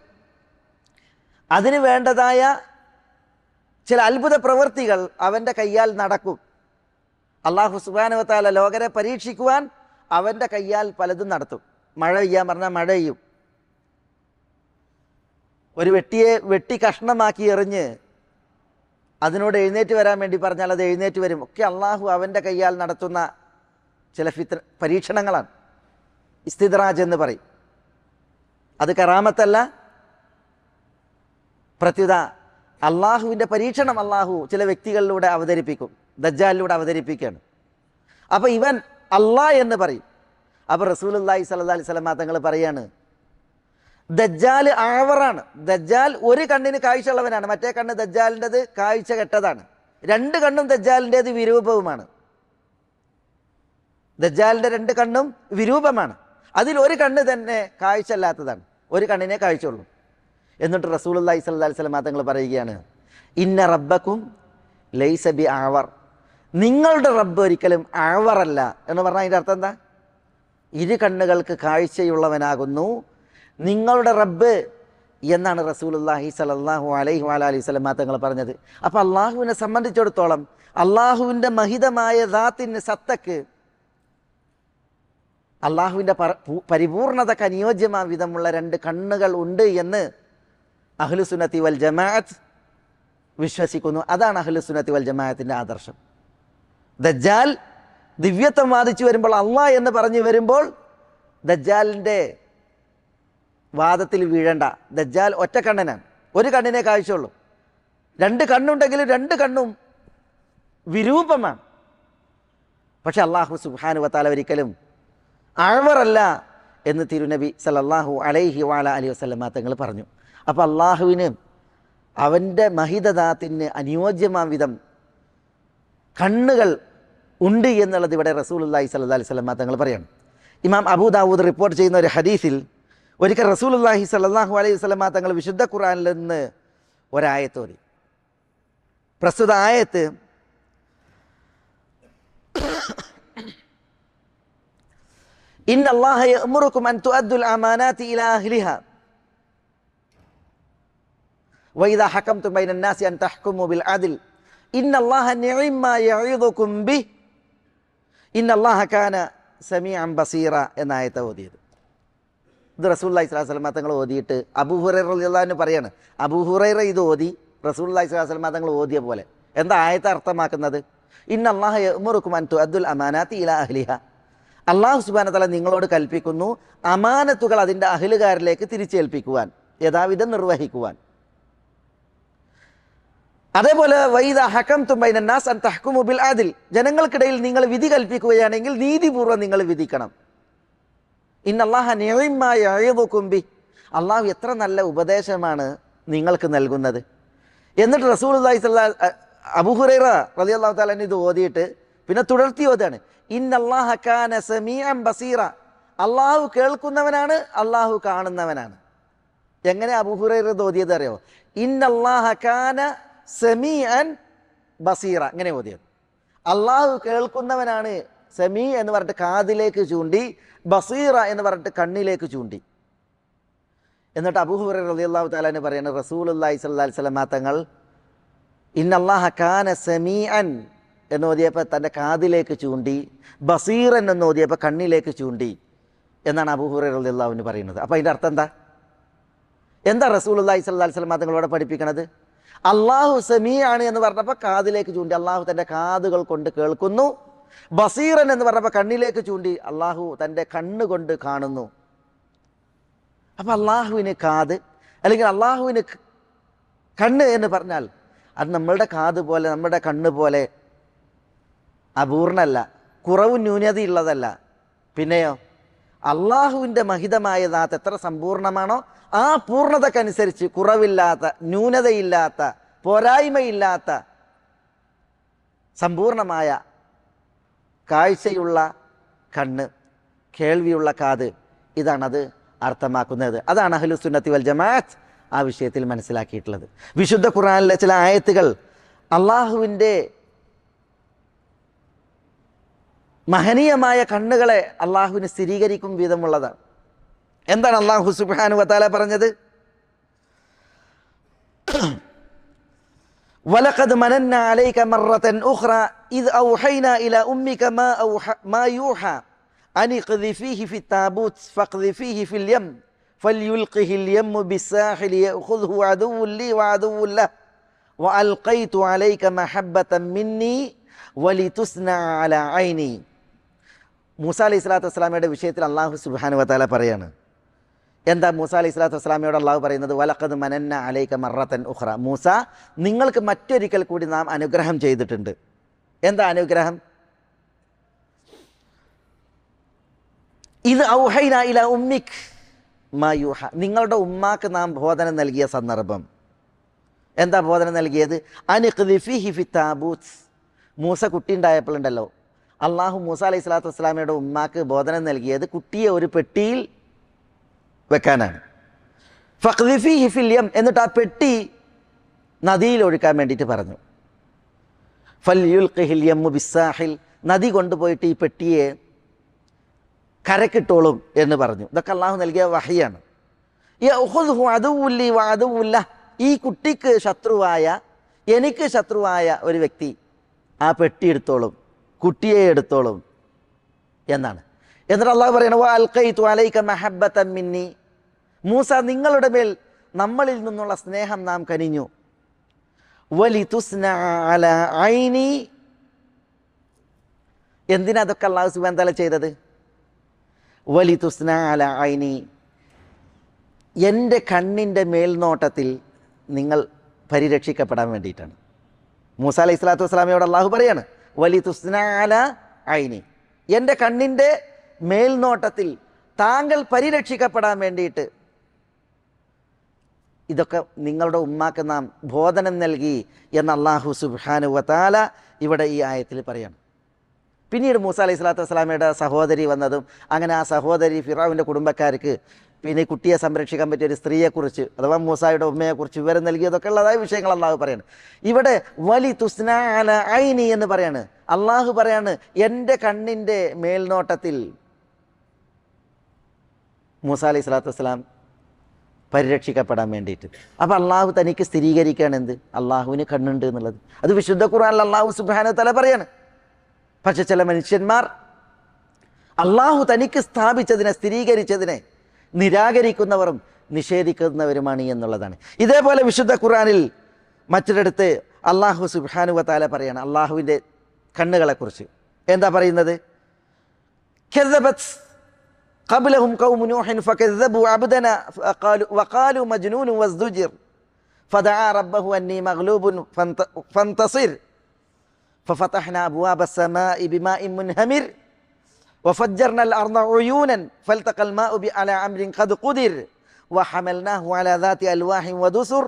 അതിന് വേണ്ടതായ ചില അത്ഭുത പ്രവൃത്തികൾ അവൻ്റെ കയ്യാൽ നടക്കും. അല്ലാഹു സുബ്ഹാനഹു വ തആല ലോകരെ പരീക്ഷിക്കുവാൻ അവൻ്റെ കയ്യാൽ പലതും നടത്തും. മഴ പെയ്യാൻ പറഞ്ഞാൽ മഴ പെയ്യും. ഒരു വെട്ടിയെ വെട്ടി കഷ്ണമാക്കി എറിഞ്ഞ് അതിനോട് എഴുന്നേറ്റ് വരാൻ വേണ്ടി പറഞ്ഞാൽ അത് എഴുന്നേറ്റ് വരും. ഒക്കെ അള്ളാഹു അവൻ്റെ കയ്യാൽ നടത്തുന്ന ചില പരീക്ഷണങ്ങളാണ്. ഇസ്തിദ്റാജ് എന്ന് പറയും. അത് കറാമത്തല്ല, പ്രത്യുത അള്ളാഹുവിൻ്റെ പരീക്ഷണം അള്ളാഹു ചില വ്യക്തികളിലൂടെ അവതരിപ്പിക്കും, ദജ്ജാലിലൂടെ അവതരിപ്പിക്കുകയാണ്. അപ്പോൾ ഇവൻ അള്ളാഹ് എന്ന് പറയും. അപ്പോൾ റസൂലുള്ളാഹി സ്വല്ലല്ലാഹി അലൈഹി വസല്ലം തങ്ങൾ പറയാണ്, ദജ്ജാൽ ആവറാണ്. ദജ്ജാൽ ഒരു കണ്ണിന് കാഴ്ചയുള്ളവനാണ്, മറ്റേ കണ്ണ് ദജ്ജാലിൻ്റെത് കാഴ്ച കെട്ടതാണ്. രണ്ട് കണ്ണും ദജ്ജാലിൻ്റേത് വിരൂപവുമാണ്. ദജ്ജാലിൻ്റെ രണ്ട് കണ്ണും വിരൂപമാണ്. അതിൽ ഒരു കണ്ണ് തന്നെ കാഴ്ച അല്ലാത്തതാണ്, ഒരു കണ്ണിനെ കാഴ്ചയുള്ളൂ. എന്നിട്ട് റസൂലുള്ളാഹി സ്വല്ലല്ലാഹി അലൈഹി വസല്ലം തങ്ങൾ പറയുകയാണ്, ഇന്ന റബ്ബക്കും ലൈസ ബി ആവർ, നിങ്ങളുടെ റബ്ബ് ഒരിക്കലും ആവറല്ല എന്ന് പറഞ്ഞാൽ അതിൻ്റെ അർത്ഥം എന്താ? ഇരു കണ്ണുകൾക്ക് കാഴ്ചയുള്ളവനാകുന്നു നിങ്ങളുടെ റബ്ബ് എന്നാണ് റസൂലുള്ളാഹി സ്വല്ലല്ലാഹു അലൈഹി വസല്ലം തങ്ങൾ പറഞ്ഞത്. അപ്പോൾ അള്ളാഹുവിനെ സംബന്ധിച്ചിടത്തോളം അള്ളാഹുവിൻ്റെ മഹിതമായ ദാത്തിന്, സത്തക്ക്, അള്ളാഹുവിൻ്റെ പരിപൂർണതക്ക് അനുയോജ്യമായ വിധമുള്ള രണ്ട് കണ്ണുകൾ ഉണ്ട് എന്ന് അഹ്ലുസുന്നത്തി വൽ ജമാഅത്ത് വിശ്വസിക്കുന്നു. അതാണ് അഹ്ലുസുന്നത്തി വൽ ജമാഅത്തിൻ്റെ ആദർശം. ദജ്ജാൽ ദിവ്യത്വം വാദിച്ചു വരുമ്പോൾ, അള്ളാഹ് എന്ന് പറഞ്ഞു വരുമ്പോൾ ദജ്ജാലിൻ്റെ വാദത്തിൽ വീഴണ്ട. ദജ്ജാൽ ഒറ്റ കണ്ണനാണ്, ഒരു കണ്ണിനെ കാഴ്ചയുള്ളൂ. രണ്ട് കണ്ണുണ്ടെങ്കിലും രണ്ട് കണ്ണും വിരൂപമാണ്. പക്ഷെ അള്ളാഹു സുബ്ഹാനഹു വ തആല ഒരിക്കലും ആഴ്വറല്ല എന്ന് തിരുനബി സല്ലല്ലാഹു അലൈഹി വസല്ലം തങ്ങൾ പറഞ്ഞു. അപ്പോൾ അള്ളാഹുവിന് അവൻ്റെ മഹിതദാത്തിന് അനുയോജ്യമാം വിധം കണ്ണുകൾ ഉണ്ട് എന്നുള്ളത് ഇവിടെ റസൂലുള്ളാഹി സ്വല്ലല്ലാഹി അലൈഹി വസല്ലം തങ്ങൾ പറയാണ്. ഇമാം അബൂ ദാവൂദ് റിപ്പോർട്ട് ചെയ്യുന്ന ഒരു ഹദീസിൽ ഒരിക്കൽ റസൂലുള്ളാഹി സ്വല്ലല്ലാഹു അലൈഹി വസല്ലം തങ്ങൾ വിശുദ്ധ ഖുർആനിൽ നിന്ന് ഒരായത്ത് ഓതി. പ്രസ്തുത ആയത്ത് ഇന്നല്ലാഹ യഅ്മുറുകും അൻ തുഅദ്ദുൽ അമാനാതി ഇലാ അഹ്ലിഹാ വഇദാ ഹകംതും ബൈനൻ നാസി അൻ തഹ്കുമു ബിൽ അദ്ൽ ഇന്നല്ലാഹ നിഅമ്മാ യഈദുകും ബിഹി ഇന്നല്ലാഹ കാന സമീഅൻ ബസീറ എന്ന ആയത്ത് ഓതിയത്. ഇത് റസൂലുള്ളാഹി സ്വല്ലല്ലാഹി അലൈഹി വസല്ലം തങ്ങൾ ഓതിയിട്ട് അബൂ ഹുറൈറ റളിയല്ലാഹു അൻഹു പറയാണ്, അബൂ ഹുറൈറ ഇത് ഓതി റസൂലുള്ളാഹി സ്വല്ലല്ലാഹി അലൈഹി വസല്ലം തങ്ങൾ ഓതിയ പോലെ. എന്താ ആയത്ത് അർത്ഥമാക്കുന്നത്? ഇന്നല്ലാഹ യഅ്മുറുകും അൻ തുഅദ്ദുൽ അമാനാതി ഇലാ അഹ്ലിഹാ, അല്ലാഹു സുബ്ഹാനഹു വ തആല നിങ്ങളോട് കൽപ്പിക്കുന്നു അമാനത്തുകൾ അതിൻ്റെ അഹ്ലുകാരിലേക്ക് തിരിച്ചേൽപ്പിക്കുവാൻ, യഥാവിധം നിർവഹിക്കുവാൻ. അതേപോലെ വൈദാ ഹകംതും ബൈനൻ നാസ് അൻ തഹ്കുമു ബിൽ അദ്ൽ, ജനങ്ങൾക്കിടയിൽ നിങ്ങൾ വിധി കൽപ്പിക്കുകയാണെങ്കിൽ നീതിപൂർവ്വം നിങ്ങൾ വിധിക്കണം. ഇന്നല്ലാഹ നിഅമ്മാ യഈദുകും ബിഹി, അള്ളാഹു എത്ര നല്ല ഉപദേശമാണ് നിങ്ങൾക്ക് നൽകുന്നത്. എന്നിട്ട് റസൂലുള്ളാഹി സ്വല്ലല്ലാഹി അബൂ ഹുറൈറ റളിയല്ലാഹു തആല ഇത് ഓതിയിട്ട് പിന്നെ തുടർത്തി ഓതാണ്, ഇന്നല്ലാഹ കാന സമീഅൻ ബസീറ, അള്ളാഹു കേൾക്കുന്നവനാണ്, അള്ളാഹു കാണുന്നവനാണ്. എങ്ങനെ അബൂ ഹുറൈറ ഓതിയത് അറിയോ? ഇന്നല്ലാഹ കാന സമീഅൻ ബസീറ, ഇങ്ങനെ ഓതിയത്. അള്ളാഹു കേൾക്കുന്നവനാണ്, സമീ എന്ന് പറഞ്ഞിട്ട് കാതിലേക്ക് ചൂണ്ടി, ബസീറ എന്ന് പറഞ്ഞിട്ട് കണ്ണിലേക്ക് ചൂണ്ടി. എന്നിട്ട് അബൂ ഹുറൈറ റളിയല്ലാഹു തആല പറയുന്നത്, റസൂലുള്ളാഹി സ്വല്ലല്ലാഹി അലൈഹി വസല്ലം തങ്ങൾ ഇന്നല്ലാഹ കാന സമീഅൻ എന്ന് ഓതിയപ്പോൾ തൻ്റെ കാതിലേക്ക് ചൂണ്ടി, ബസീറൻ എന്ന് ഓതിയപ്പോൾ കണ്ണിലേക്ക് ചൂണ്ടി എന്നാണ് അബൂ ഹുറൈറ റളിയല്ലാഹു അൻഹു പറയുന്നത്. അപ്പോൾ അതിൻ്റെ അർത്ഥം എന്താ റസൂലുള്ളാഹി സ്വല്ലല്ലാഹി അലൈഹി വസല്ലം തങ്ങളോട് പഠിപ്പിക്കണത്? അള്ളാഹു സമീഅാണ് എന്ന് പറഞ്ഞപ്പോൾ കാതിലേക്ക് ചൂണ്ടി, അള്ളാഹു തൻ്റെ കാതുകൾ കൊണ്ട് കേൾക്കുന്നു. ബസീറൻ എന്ന് പറഞ്ഞപ്പോൾ കണ്ണിലേക്ക് ചൂണ്ടി, അള്ളാഹു തൻ്റെ കണ്ണുകൊണ്ട് കാണുന്നു. അപ്പം അള്ളാഹുവിന് കാത് അല്ലെങ്കിൽ അള്ളാഹുവിന് കണ്ണ് എന്ന് പറഞ്ഞാൽ അത് നമ്മളുടെ കാത് പോലെ, നമ്മുടെ കണ്ണ് പോലെ അപൂർണല്ല, കുറവും ന്യൂനതയുള്ളതല്ല. പിന്നെയോ അള്ളാഹുവിൻ്റെ മഹിതമായ ദാത്ത് എത്ര സമ്പൂർണമാണോ ആ പൂർണ്ണതക്കനുസരിച്ച് കുറവില്ലാത്ത, ന്യൂനതയില്ലാത്ത, പോരായ്മയില്ലാത്ത സമ്പൂർണമായ കാഴ്ചയുള്ള കണ്ണ്, കേൾവിയുള്ള കാത്, ഇതാണത് അർത്ഥമാക്കുന്നത്. അതാണ് അഹ്ലുസുന്നത്തി വൽ ജമാഅത്ത് ആ വിഷയത്തിൽ മനസ്സിലാക്കിയിട്ടുള്ളത്. വിശുദ്ധ ഖുർആനിലെ ചില ആയത്തുകൾ അള്ളാഹുവിൻ്റെ മഹനീയമായ കണ്ണുകളെ അള്ളാഹുവിന് സ്ഥിരീകരിക്കും വിധമുള്ളതാണ്. എന്താണ് അള്ളാഹു സുബ്ഹാനഹു വ തആല പറഞ്ഞത്? വലഖദ് മനന്നാ അലൈക മറത്തൻ ഉഖ്റ ഇദ് ഔഹൈനാ ഇലാ ഉമ്മിക മാ യൂഹാ അനിഖ്ദിഫീഹി ഫി താബൂത്ത് ഫഖ്ദിഫീഹി ഫിൽ യം ഫൽയുൽഖിഹിൽ യം ബിസ്സാഹിലി യഅഖുദുഹു അദുവ്വുൻ ലി വഅദുവ്വുൻ ലഹു വഅൽഖൈതു അലൈക മഹബ്ബതൻ മിന്നി വലിതുസ്ന അലാ ഐനി. മൂസ അലൈഹി സ്വലാത്തു വസ്സലാമയുടെ വിഷയത്തിൽ അള്ളാഹു സുബ്ഹാനഹു വ തആല പറയാണ്, എന്താ മൂസ അലൈഹി സ്വലാത്തു വസ്സലാമയോട് അള്ളാഹു പറയുന്നത്? വലഖദ് മനന്ന അലൈക മറത്തൻ ഉഖ്റ, മൂസ നിങ്ങൾക്ക് മറ്റൊരിക്കൽ കൂടി നാം അനുഗ്രഹം ചെയ്തിട്ടുണ്ട്. എന്താ അനുഗ്രഹം? ഇത് ഔഹൈന ഇല ഉമ്മിക് മാ യൂഹ, നിങ്ങളുടെ ഉമ്മാക്ക് നാം ബോധനം നൽകിയ സന്ദർഭം. എന്താ ബോധനം നൽകിയത്? അനിഖ്ദി ഫീഹി ഫി താബൂത്ത്, മൂസ കുട്ടി ഉണ്ടായപ്പോഴുണ്ടല്ലോ, അള്ളാഹു മൂസ അലൈഹി സ്വലാത്തു വസ്സലാമയുടെ ഉമ്മാക്ക് ബോധനം നൽകിയത് കുട്ടിയെ ഒരു പെട്ടിയിൽ വെക്കാനാണ്. ഫഖ്ദി ഫീഹി ഫിൽ യം, എന്നിട്ട് ആ പെട്ടി നദിയിൽ ഒഴുക്കാൻ വേണ്ടിയിട്ട് പറഞ്ഞു. ഫൽയുൽഖിഹിൽ യമ്മു ബിസ്സാഹിൽ, നദി കൊണ്ടുപോയിട്ട് ഈ പെട്ടിയെ കരക്കിട്ടോളും എന്ന് പറഞ്ഞു. ഇതൊക്കെ അള്ളാഹു നൽകിയ വഹയാണ്. യഖുദുഹു അദുവുല്ലി വഅദുവുല്ല, ഈ കുട്ടിക്ക് ശത്രുവായ എനിക്ക് ശത്രുവായ ഒരു വ്യക്തി ആ പെട്ടി എടുത്തോളും, കുട്ടിയെ എടുത്തോളും എന്നാണ്. എന്നിട്ട് അള്ളാഹു പറയണ വഅൽഖൈതു അലൈക മഹബ്ബതൻ മിന്നി, മൂസ നിങ്ങളുടെ മേൽ നമ്മളിൽ നിന്നുള്ള സ്നേഹം നാം കനിഞ്ഞു. വലിതുസ്നഅ അലാ ഐനി, എന്തിനാ അതൊക്കെ അള്ളാഹു സുബ്ഹാനഹു വ തആല ചെയ്തത്? വലിതുസ്നഅ അലാ ഐനി, എൻ്റെ കണ്ണിൻ്റെ മേൽനോട്ടത്തിൽ നിങ്ങൾ പരിരക്ഷിക്കപ്പെടാൻ വേണ്ടിയിട്ടാണ്. മൂസ അലൈഹി സ്വലാത്തു വസ്സലാമയോട് അള്ളാഹു പറയാണ് വലിതുസ്നഅ അലാ ഐനി, എൻ്റെ കണ്ണിൻ്റെ മേൽനോട്ടത്തിൽ താങ്കൾ പരിരക്ഷിക്കപ്പെടാൻ വേണ്ടിയിട്ട് ഇതൊക്കെ നിങ്ങളുടെ ഉമ്മാക്ക് നാം ബോധനം നൽകി എന്ന് അള്ളാഹു സുബ്ഹാനഹു വ തആല ഇവിടെ ഈ ആയത്തിൽ പറയാണ്. പിന്നീട് മൂസ അലൈഹി സ്വലാത്തു വസ്സലാമയുടെ സഹോദരി വന്നതും അങ്ങനെ ആ സഹോദരി ഫിറഔൻ്റെ കുടുംബക്കാർക്ക് പിന്നെ കുട്ടിയെ സംരക്ഷിക്കാൻ പറ്റിയ ഒരു സ്ത്രീയെക്കുറിച്ച് അഥവാ മൂസായുടെ ഉമ്മയെക്കുറിച്ച് വിവരം നൽകിയതൊക്കെ ഉള്ളതായ വിഷയങ്ങൾ അള്ളാഹു പറയാണ്. ഇവിടെ വലിതുസ്നഅ അലാ ഐനി എന്ന് പറയാണ്. അള്ളാഹു പറയാണ് എൻ്റെ കണ്ണിൻ്റെ മേൽനോട്ടത്തിൽ മൂസ അലൈഹി സ്വലാത്തു വസ്സലാം പരിരക്ഷിക്കപ്പെടാൻ വേണ്ടിയിട്ട്. അപ്പം അള്ളാഹു തനിക്ക് സ്ഥിരീകരിക്കുകയാണ് എന്ത്? അള്ളാഹുവിന് കണ്ണുണ്ട് എന്നുള്ളത്. അത് വിശുദ്ധ ഖുർആനിൽ അള്ളാഹു സുബ്ഹാനഹു വ തആല പറയാണ്. പക്ഷെ ചില മനുഷ്യന്മാർ അള്ളാഹു തനിക്ക് സ്ഥാപിച്ചതിനെ, സ്ഥിരീകരിച്ചതിനെ നിരാകരിക്കുന്നവരും നിഷേധിക്കുന്നവരുമാണ് എന്നുള്ളതാണ്. ഇതേപോലെ വിശുദ്ധ ഖുർആനിൽ മറ്റൊരിടത്ത് അള്ളാഹു സുബ്ഹാനഹു വ തആല പറയാണ് അള്ളാഹുവിൻ്റെ കണ്ണുകളെക്കുറിച്ച്. എന്താ പറയുന്നത്? കദബത് ഖബ്ലഹും ഖൗമു നൂഹിൻ ഫകദബു അബ്ദന വഖാലു മജ്നൂൻ വസ്ദുജിർ ഫദഅ റബ്ബഹു അന്നി മഗ്ലൂബുൻ ഫന്തസിർ ഫഫതഹ്നാ അബ്വാബ السماء بماء منهمر وفجرنا الأرض عيونا فالتقى الماء على أمر قد قدر وحملناه على ذات ألواح ودسر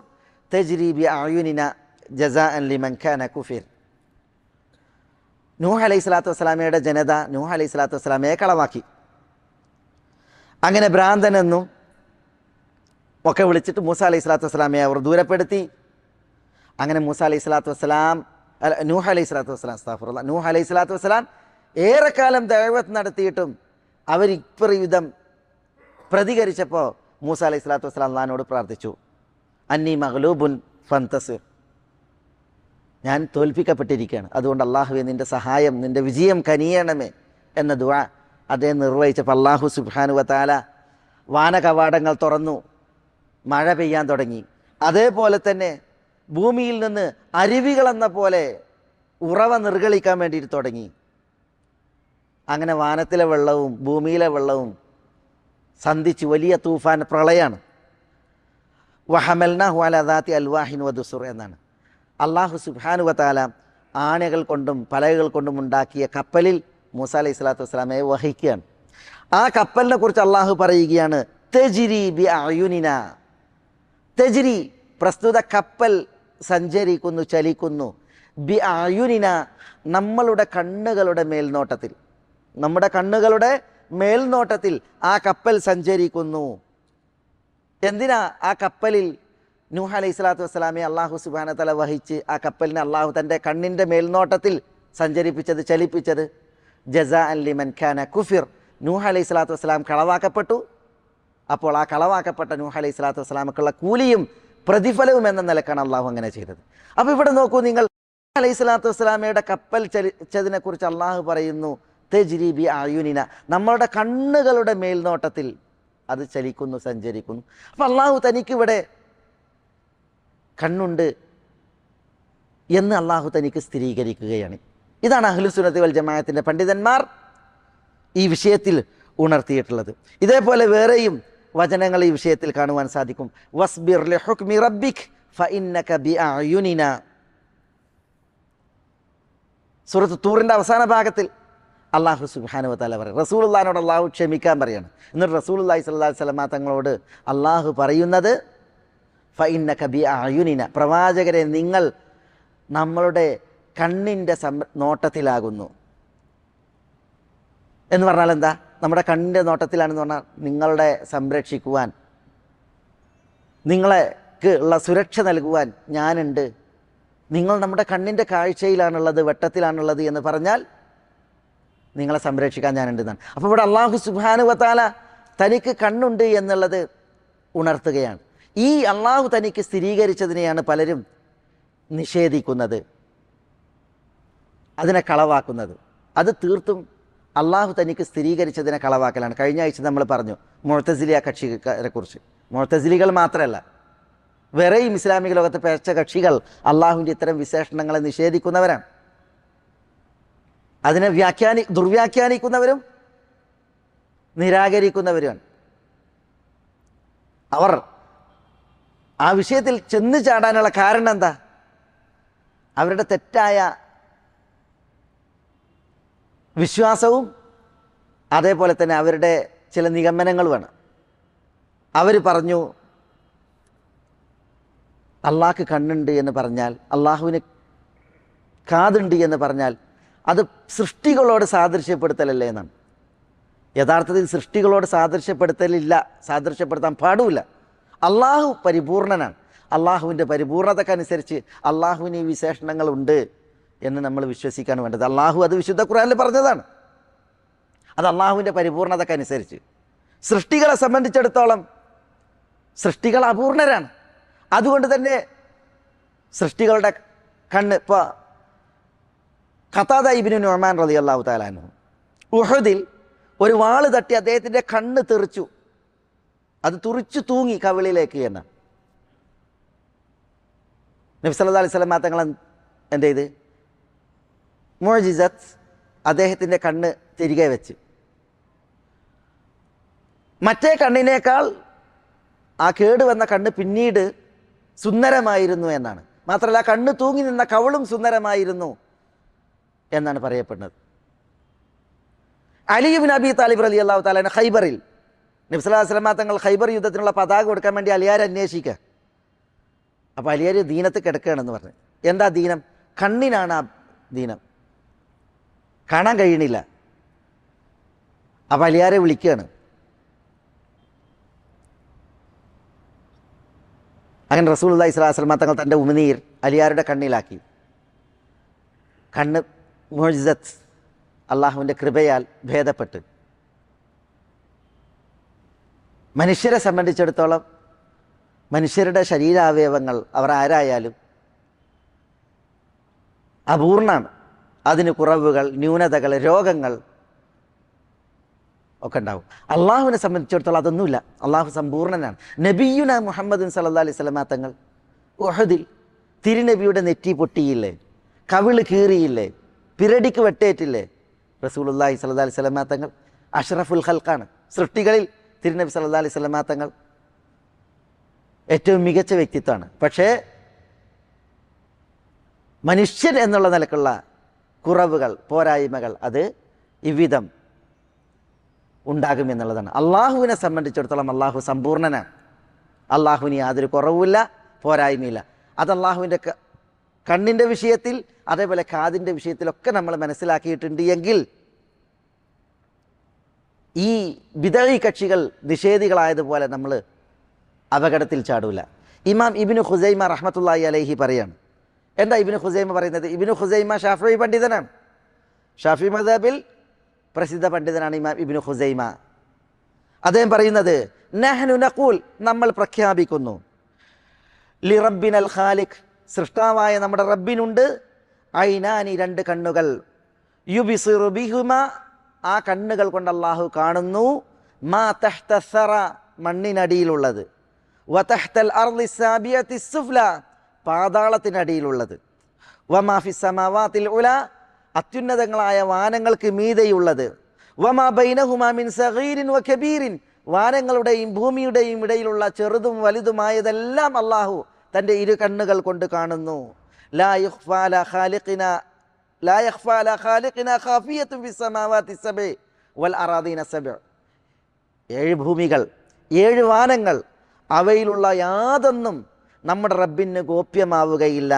تجري بأعيننا جزاء لمن كان كفر. നൂഹ് അലൈഹി സ്വലാത്തു വസ്സലാമയുടെ ജനത നൂഹ് അലൈഹി സ്വലാത്തു വസ്സലാമയെ കളവാക്കി. അങ്ങനെ ഭ്രാന്തനെന്നും ഒക്കെ വിളിച്ചിട്ട് മൂസ അലൈഹി സ്വലാത്തു വസ്സലാമയെ അവർ ദൂരപ്പെടുത്തി. അങ്ങനെ മൂസ അലൈഹി സ്വലാത്തു വസ്സലാം നൂഹ് അലൈഹി സ്വലാത്തു വസ്സലാം അസ്തഗ്ഫിറുല്ലാഹ് നൂഹ് അലൈഹി സ്വലാത്തു വസ്സലാം ഏറെക്കാലം ദഅവത്ത് നടത്തിയിട്ടും അവരിപ്രവിധം പ്രതികരിച്ചപ്പോൾ മൂസ അലൈഹി സ്വലാത്തു വസ്സലാം അള്ളാഹിനോട് പ്രാർത്ഥിച്ചു, അന്നി മഗ്ലൂബുൻ ഫന്തസിർ, ഞാൻ തോൽപ്പിക്കപ്പെട്ടിരിക്കുകയാണ്, അതുകൊണ്ട് അള്ളാഹുവേ നിൻ്റെ സഹായം, നിൻ്റെ വിജയം കനിയണമേ എന്ന ദുആ അദ്ദേഹം നിർവഹിച്ചപ്പോൾ അള്ളാഹു സുബ്ഹാനഹു വ തആല വാനകവാടങ്ങൾ തുറന്നു, മഴ പെയ്യാൻ തുടങ്ങി. അതേപോലെ തന്നെ ഭൂമിയിൽ നിന്ന് അരുവികളെന്ന പോലെ ഉറവ നിർഗളിക്കാൻ വേണ്ടിയിട്ട് തുടങ്ങി. അങ്ങനെ വാനത്തിലെ വെള്ളവും ഭൂമിയിലെ വെള്ളവും സന്ധിച്ച് വലിയ തൂഫാൻ, പ്രളയമാണ്. വഹമൽനാഹു അലാ ദാത്തി അൽവാഹിൻ വദുസുർ എന്നാണ്. അള്ളാഹു സുബ്ഹാനഹു വ തആല ആണികൾ കൊണ്ടും പലകകൾ കൊണ്ടും ഉണ്ടാക്കിയ കപ്പലിൽ മൂസ അലൈഹി സ്വലാത്തു വസ്സലാമയെ വഹിക്കുകയാണ്. ആ കപ്പലിനെ കുറിച്ച് അള്ളാഹു പറയുകയാണ്, തജ്രി ബി അയുനിന, തജ്രി പ്രസ്തുത കപ്പൽ സഞ്ചരിക്കുന്നു, ചലിക്കുന്നു, ബി അയുനിന നമ്മളുടെ കണ്ണുകളുടെ മേൽനോട്ടത്തിൽ, നമ്മുടെ കണ്ണുകളുടെ മേൽനോട്ടത്തിൽ ആ കപ്പൽ സഞ്ചരിക്കുന്നു. എന്തിനാ ആ കപ്പലിൽ നൂഹ് അലൈഹി സ്വലാത്തു വസ്സലാമയെ അള്ളാഹു സുബ്ഹാനഹു വ തആല വഹിച്ച് ആ കപ്പലിനെ അള്ളാഹു തൻ്റെ കണ്ണിൻ്റെ മേൽനോട്ടത്തിൽ സഞ്ചരിപ്പിച്ചത്, ചലിപ്പിച്ചത്? ജസാഅൻ ലിമൻ കാന കുഫിർ, നൂഹ് അലൈഹി സ്വലാത്തു വസ്സലാം കളവാക്കപ്പെട്ടു. അപ്പോൾ ആ കളവാക്കപ്പെട്ട നൂഹ് അലൈഹി സ്വലാത്തു വസ്സലാമക്കുള്ള കൂലിയും പ്രതിഫലവും എന്ന നിലക്കാണ് അള്ളാഹു അങ്ങനെ ചെയ്തത്. അപ്പോൾ ഇവിടെ നോക്കൂ നിങ്ങൾ, അലൈഹി സ്വലാത്തു വസ്സലാമയുടെ കപ്പൽ ചലിച്ചതിനെ കുറിച്ച് അള്ളാഹു പറയുന്നു, തജ്രി ബി അയുനിന നമ്മളുടെ കണ്ണുകളുടെ മേൽനോട്ടത്തിൽ അത് ചലിക്കുന്നു, സഞ്ചരിക്കുന്നു. അപ്പം അള്ളാഹു തനിക്കിവിടെ കണ്ണുണ്ട് എന്ന് അള്ളാഹു തനിക്ക് സ്ഥിരീകരിക്കുകയാണ്. ഇതാണ് അഹ്ലുസുന്നത്തി വൽ ജമാഅത്തിൻ്റെ പണ്ഡിതന്മാർ ഈ വിഷയത്തിൽ ഉണർത്തിയിട്ടുള്ളത്. ഇതേപോലെ വേറെയും വചനങ്ങൾ ഈ വിഷയത്തിൽ കാണുവാൻ സാധിക്കും. വസ്ബിർ ലിഹുക്മി റബ്ബിക് ഫഇന്നക ബിഅയുനിന. സൂറത്ത് തൂറിൻ്റെ അവസാന ഭാഗത്തിൽ അള്ളാഹു സുബ്ഹാനഹു വ തആല പറയും, റസൂലുള്ളാഹിനോട് അള്ളാഹു ക്ഷമിക്കാൻ പറയാണ്. എന്നിട്ട് റസൂലുള്ളാഹി സ്വല്ലല്ലാഹു അലൈഹി വസല്ലമ തങ്ങളോട് അള്ളാഹു പറയുന്നത് ഫഇന്നക ബിഅയുനിന, പ്രവാചകരെ നിങ്ങൾ നമ്മളുടെ കണ്ണിൻ്റെ നോട്ടത്തിലാകുന്നു എന്ന് പറഞ്ഞാൽ എന്താ? നമ്മുടെ കണ്ണിൻ്റെ നോട്ടത്തിലാണെന്ന് പറഞ്ഞാൽ നിങ്ങളുടെ സംരക്ഷിക്കുവാൻ, നിങ്ങൾക്ക് ഉള്ള സുരക്ഷ നൽകുവാൻ ഞാനുണ്ട്. നിങ്ങൾ നമ്മുടെ കണ്ണിൻ്റെ കാഴ്ചയിലാണുള്ളത്, വെട്ടത്തിലാണുള്ളത് എന്ന് പറഞ്ഞാൽ നിങ്ങളെ സംരക്ഷിക്കാൻ ഞാനുണ്ടെന്നാണ്. അപ്പോൾ ഇവിടെ അള്ളാഹു സുബ്ഹാനഹു വ തആല തനിക്ക് കണ്ണുണ്ട് എന്നുള്ളത് ഉണർത്തുകയാണ്. ഈ അള്ളാഹു തനിക്ക് സ്ഥിരീകരിച്ചതിനെയാണ് പലരും നിഷേധിക്കുന്നത്, അതിനെ കളവാക്കുന്നത്. അത് തീർത്തും അള്ളാഹു തനിക്ക് സ്ഥിരീകരിച്ചതിനെ കളവാക്കലാണ്. കഴിഞ്ഞ ആഴ്ച നമ്മൾ പറഞ്ഞു മുഅ്തസിലിയ കക്ഷികളെ കുറിച്ച്. മുഅ്തസിലികൾ മാത്രമല്ല, വേറെയും ഇസ്ലാമിക ലോകത്ത് പേച്ച കക്ഷികൾ അള്ളാഹുവിൻ്റെ ഇത്തരം വിശേഷണങ്ങളെ നിഷേധിക്കുന്നവരാണ്. അതിനെ ദുർവ്യാഖ്യാനിക്കുന്നവരും നിരാകരിക്കുന്നവരുമാണ്. അവർ ആ വിഷയത്തിൽ ചെന്ന് ചാടാനുള്ള കാരണം എന്താ? അവരുടെ തെറ്റായ വിശ്വാസവും അതേപോലെ തന്നെ അവരുടെ ചില നിഗമനങ്ങളുമാണ്. അവർ പറഞ്ഞു അള്ളാഹ്ക്ക് കണ്ണുണ്ട് എന്ന് പറഞ്ഞാൽ, അള്ളാഹുവിന് കാതുണ്ട് എന്ന് പറഞ്ഞാൽ അത് സൃഷ്ടികളോട് സാദൃശ്യപ്പെടുത്തലല്ലേ എന്നാണ്. യഥാർത്ഥത്തിൽ സൃഷ്ടികളോട് സാദൃശ്യപ്പെടുത്താൻ പാടില്ല. അള്ളാഹു പരിപൂർണനാണ്. അള്ളാഹുവിൻ്റെ പരിപൂർണതക്കനുസരിച്ച് അള്ളാഹുവിന് ഈ വിശേഷണങ്ങളുണ്ട് എന്ന് നമ്മൾ വിശ്വസിക്കാണ് വേണ്ടത്. അള്ളാഹു അത് വിശുദ്ധ ഖുർആനിൽ പറഞ്ഞതാണ്. അത് അള്ളാഹുവിൻ്റെ പരിപൂർണതക്കനുസരിച്ച്. സൃഷ്ടികളെ സംബന്ധിച്ചിടത്തോളം സൃഷ്ടികൾ അപൂർണരാണ്. അതുകൊണ്ട് തന്നെ സൃഷ്ടികളുടെ കണ്ണ്, ഇപ്പോൾ ഖതാദ ഇബ്നു നുഅ്മാൻ റളിയല്ലാഹു തആല അൻഹു ഉഹദിൽ ഒരു വാള് തട്ടി അദ്ദേഹത്തിൻ്റെ കണ്ണ് തെറിച്ചു, അത് തുറിച്ചു തൂങ്ങി കവിളിലേക്ക് എന്ന്. നബി സല്ലല്ലാഹു അലൈഹി വസല്ലം തങ്ങൾ എന്ത് ചെയ്ത്? മുഅ്ജിസത്ത്, അദ്ദേഹത്തിൻ്റെ കണ്ണ് തിരികെ വെച്ച്. മറ്റേ കണ്ണിനേക്കാൾ ആ കേടുവന്ന കണ്ണ് പിന്നീട് സുന്ദരമായിരുന്നു എന്നാണ്. മാത്രമല്ല കണ്ണ് തൂങ്ങി നിന്ന കവളും സുന്ദരമായിരുന്നു എന്നാണ് പറയപ്പെടുന്നത്. അലി ഇബ്നു അബീ താലിബ് റളിയല്ലാഹു തആല ഖൈബറിൽ നബി സല്ലല്ലാഹു അലൈഹി വസല്ലം തങ്ങൾ ഖൈബർ യുദ്ധത്തിനുള്ള പതാക കൊടുക്കാൻ വേണ്ടി അലിയാരെ അന്വേഷിക്കുക. അപ്പോൾ അലിയാർ ദീനത്ത് കിടക്കുകയാണെന്ന് പറഞ്ഞു. എന്താ ദീനം? കണ്ണിനാണ് ആ ദീനം, കാണാൻ കഴിയണില്ല. അപ്പോൾ അലിയാരെ വിളിക്കുകയാണ്. അങ്ങനെ റസൂലുള്ളാഹി സ്വല്ലല്ലാഹു അലൈഹി വസല്ലം തങ്ങൾ തൻ്റെ ഉമിനീർ അലിയാരുടെ കണ്ണിലാക്കി. കണ്ണ് മുഅ്ജിസത്ത്, അള്ളാഹുവിൻ്റെ കൃപയാൽ ഭേദപ്പെട്ട്. മനുഷ്യരെ സംബന്ധിച്ചിടത്തോളം മനുഷ്യരുടെ ശരീരാവയവങ്ങൾ അവർ ആരായാലും അപൂർണമാണ്. അതിന് കുറവുകൾ, ന്യൂനതകൾ, രോഗങ്ങൾ ഒക്കെ ഉണ്ടാവും. അള്ളാഹുവിനെ സംബന്ധിച്ചിടത്തോളം അതൊന്നുമില്ല. അള്ളാഹു സമ്പൂർണ്ണനാണ്. നബിയുന മുഹമ്മദ് സല്ലല്ലാഹു അലൈഹി വസല്ലം തങ്ങൾ ഉഹദിൽ തിരുനബിയുടെ നെറ്റി പൊട്ടിയില്ലേ, കവിള് കീറിയില്ലേ, പിരടിക്ക് വെട്ടേറ്റില്ലേ? റസൂലുള്ളാഹി സ്വല്ലല്ലാഹു അലൈഹി വസല്ലം തങ്ങൾ അഷ്റഫുൽ ഖൽഖാണ്. സൃഷ്ടികളിൽ തിരുനബി സല്ലല്ലാഹു അലൈഹി വസല്ലം തങ്ങൾ ഏറ്റവും മികച്ച വ്യക്തിത്വമാണ്. പക്ഷേ മനുഷ്യൻ എന്നുള്ള നിലക്കുള്ള കുറവുകൾ, പോരായ്മകൾ അത് ഇவ்விധം ഉണ്ടാകുമെന്നുള്ളതാണ്. അള്ളാഹുവിനെ സംബന്ധിച്ചിടത്തോളം അള്ളാഹു സമ്പൂർണ്ണനാണ്. അള്ളാഹുവിന് യാതൊരു കുറവുമില്ല, പോരായ്മയില്ല. അത് അള്ളാഹുവിൻ്റെ കണ്ണിൻ്റെ വിഷയത്തിൽ അതേപോലെ കാതിൻ്റെ വിഷയത്തിലൊക്കെ നമ്മൾ മനസ്സിലാക്കിയിട്ടുണ്ട് എങ്കിൽ ഈ ബിദഈ കക്ഷികൾ നിഷേധികളായതുപോലെ നമ്മൾ അപകടത്തിൽ ചാടൂല. ഇമാം ഇബ്നു ഖുസൈമ റഹ്മത്തുള്ളാഹി അലൈഹി പറയാണ്. എന്താ ഇബ്നു ഖുസൈമ പറയുന്നത്? ഇബ്നു ഖുസൈമ ഷാഫിഈ പണ്ഡിതനാണ്. ഷാഫിഈ മദ്ഹബിൽ പ്രസിദ്ധ പണ്ഡിതനാണ് ഇമാം ഇബ്നു ഖുസൈമ. അദ്ദേഹം പറയുന്നത് നഹ്നു നഖൂൽ, നമ്മൾ പ്രഖ്യാപിക്കുന്നു, ലി റബ്ബിനൽ ഖാലിഖ്, സൃഷ്ടാവായ നമ്മുടെ റബ്ബിനുണ്ട്, ഐനാനി, രണ്ട് കണ്ണുകൾ, യുബ്സിറു ബിഹുമ, ആ കണ്ണുകൾ കൊണ്ട് അല്ലാഹു കാണുന്നു, മാ തഹ്ത സറ, മണ്ണിനടിയിലുള്ളത്, വ തഹ്തൽ അർളി സാബിയത്തി സുഫ്ല, പാതാളത്തിനടിയിലുള്ളത്, വമാ ഫിസ് സമാവാതിൽ ഉല, അത്യുന്നതങ്ങളായ വാനങ്ങൾക്ക് മീതെയുള്ളത്, വമാ ബൈനഹുമാ മിൻ സഗീരിൻ വ കബീരിൻ, വാനങ്ങളുടെയും ഭൂമിയുടെയും ഇടയിലുള്ള ചെറുതും വലുതുമായതെല്ലാം അള്ളാഹു തൻ്റെ ഇരു കണ്ണുകൾ കൊണ്ട് കാണുന്നു. ലാ യഖ്ഫാ അലാ ഖാലിഖിനാ ഖാഫിയത്തുൻ ഫിസ്സമാവാതി സബ് വൽ അറാദീന സബ്. 7 ഭൂമികൾ, 7 വാനങ്ങൾ, അവയിലുള്ള യാതൊന്നും നമ്മുടെ റബ്ബിന് ഗോപ്യമാവുകയില്ല.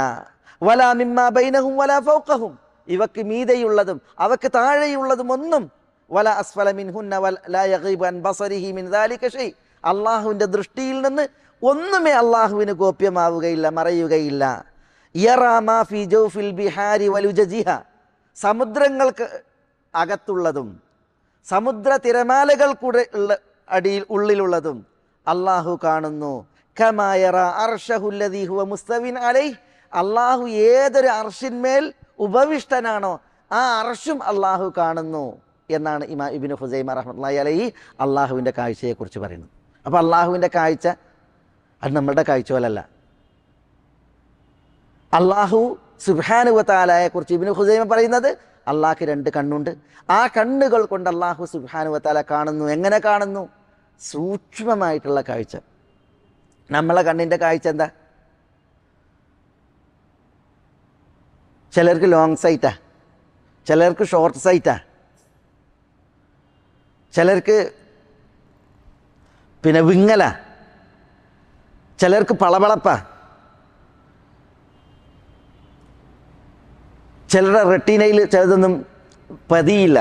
വലാ മിമ്മാ ബൈനഹും വലാ ഫൗഖഹും, ഇവക്ക് മീതെയുള്ളതും അവക്ക് താഴെയുള്ളതും ഒന്നും, വലാ അസ്ഫല മിൻഹുന്ന വലാ യഗീബു അൻ ബസരിഹി മിൻ ദാലിക ഷൈ, അള്ളാഹുവിൻ്റെ ദൃഷ്ടിയിൽ നിന്ന് ഒന്നുമേ അള്ളാഹുവിന് ഗോപ്യമാവുകയില്ല, മറയുകയില്ല. യറാ മാ ഫീ ജൗഫിൽ ബിഹാരി വലുജജിഹ, സമുദ്രങ്ങൾക്ക് അകത്തുള്ളതും സമുദ്ര തിരമാലകൾക്കൂടെ അടിയിൽ ഉള്ളിലുള്ളതും അള്ളാഹു കാണുന്നു. കമാ യറാ അർശഹു അല്ലദീ ഹുവ മുസ്തവിൻ അലൈഹി, അള്ളാഹു ഏതൊരു അർശിന്മേൽ ഉപവിഷ്ടനാണോ ആ അർശും അള്ളാഹു കാണുന്നു എന്നാണ് ഇമാം ഇബ്നു ഖുസൈമ റഹ്മത്തുള്ളാഹി അലൈഹി അള്ളാഹുവിൻ്റെ കാഴ്ചയെക്കുറിച്ച് പറയുന്നത്. അപ്പോൾ അള്ളാഹുവിൻ്റെ കാഴ്ച അത് നമ്മളുടെ കാഴ്ച പോലല്ല. അള്ളാഹു സുബ്ഹാനഹു വ തആലയെക്കുറിച്ച് ഇബ്നു ഖുസൈമ പറയുന്നത് അള്ളാഹ്ക്ക് 2 കണ്ണുണ്ട്. ആ കണ്ണുകൾ കൊണ്ട് അള്ളാഹു സുബ്ഹാനഹു വ തആല കാണുന്നു. എങ്ങനെ കാണുന്നു? സൂക്ഷ്മമായിട്ടുള്ള കാഴ്ച. നമ്മളെ കണ്ണിൻ്റെ കാഴ്ച എന്താ? ചിലർക്ക് ലോങ് സൈറ്റാ, ചിലർക്ക് ഷോർട്ട് സൈറ്റാ, ചിലർക്ക് വിങ്ങല, ചിലർക്ക് പളപളപ്പ, ചിലരുടെ റെട്ടീനയിൽ ചിലതൊന്നും പതിയില്ല.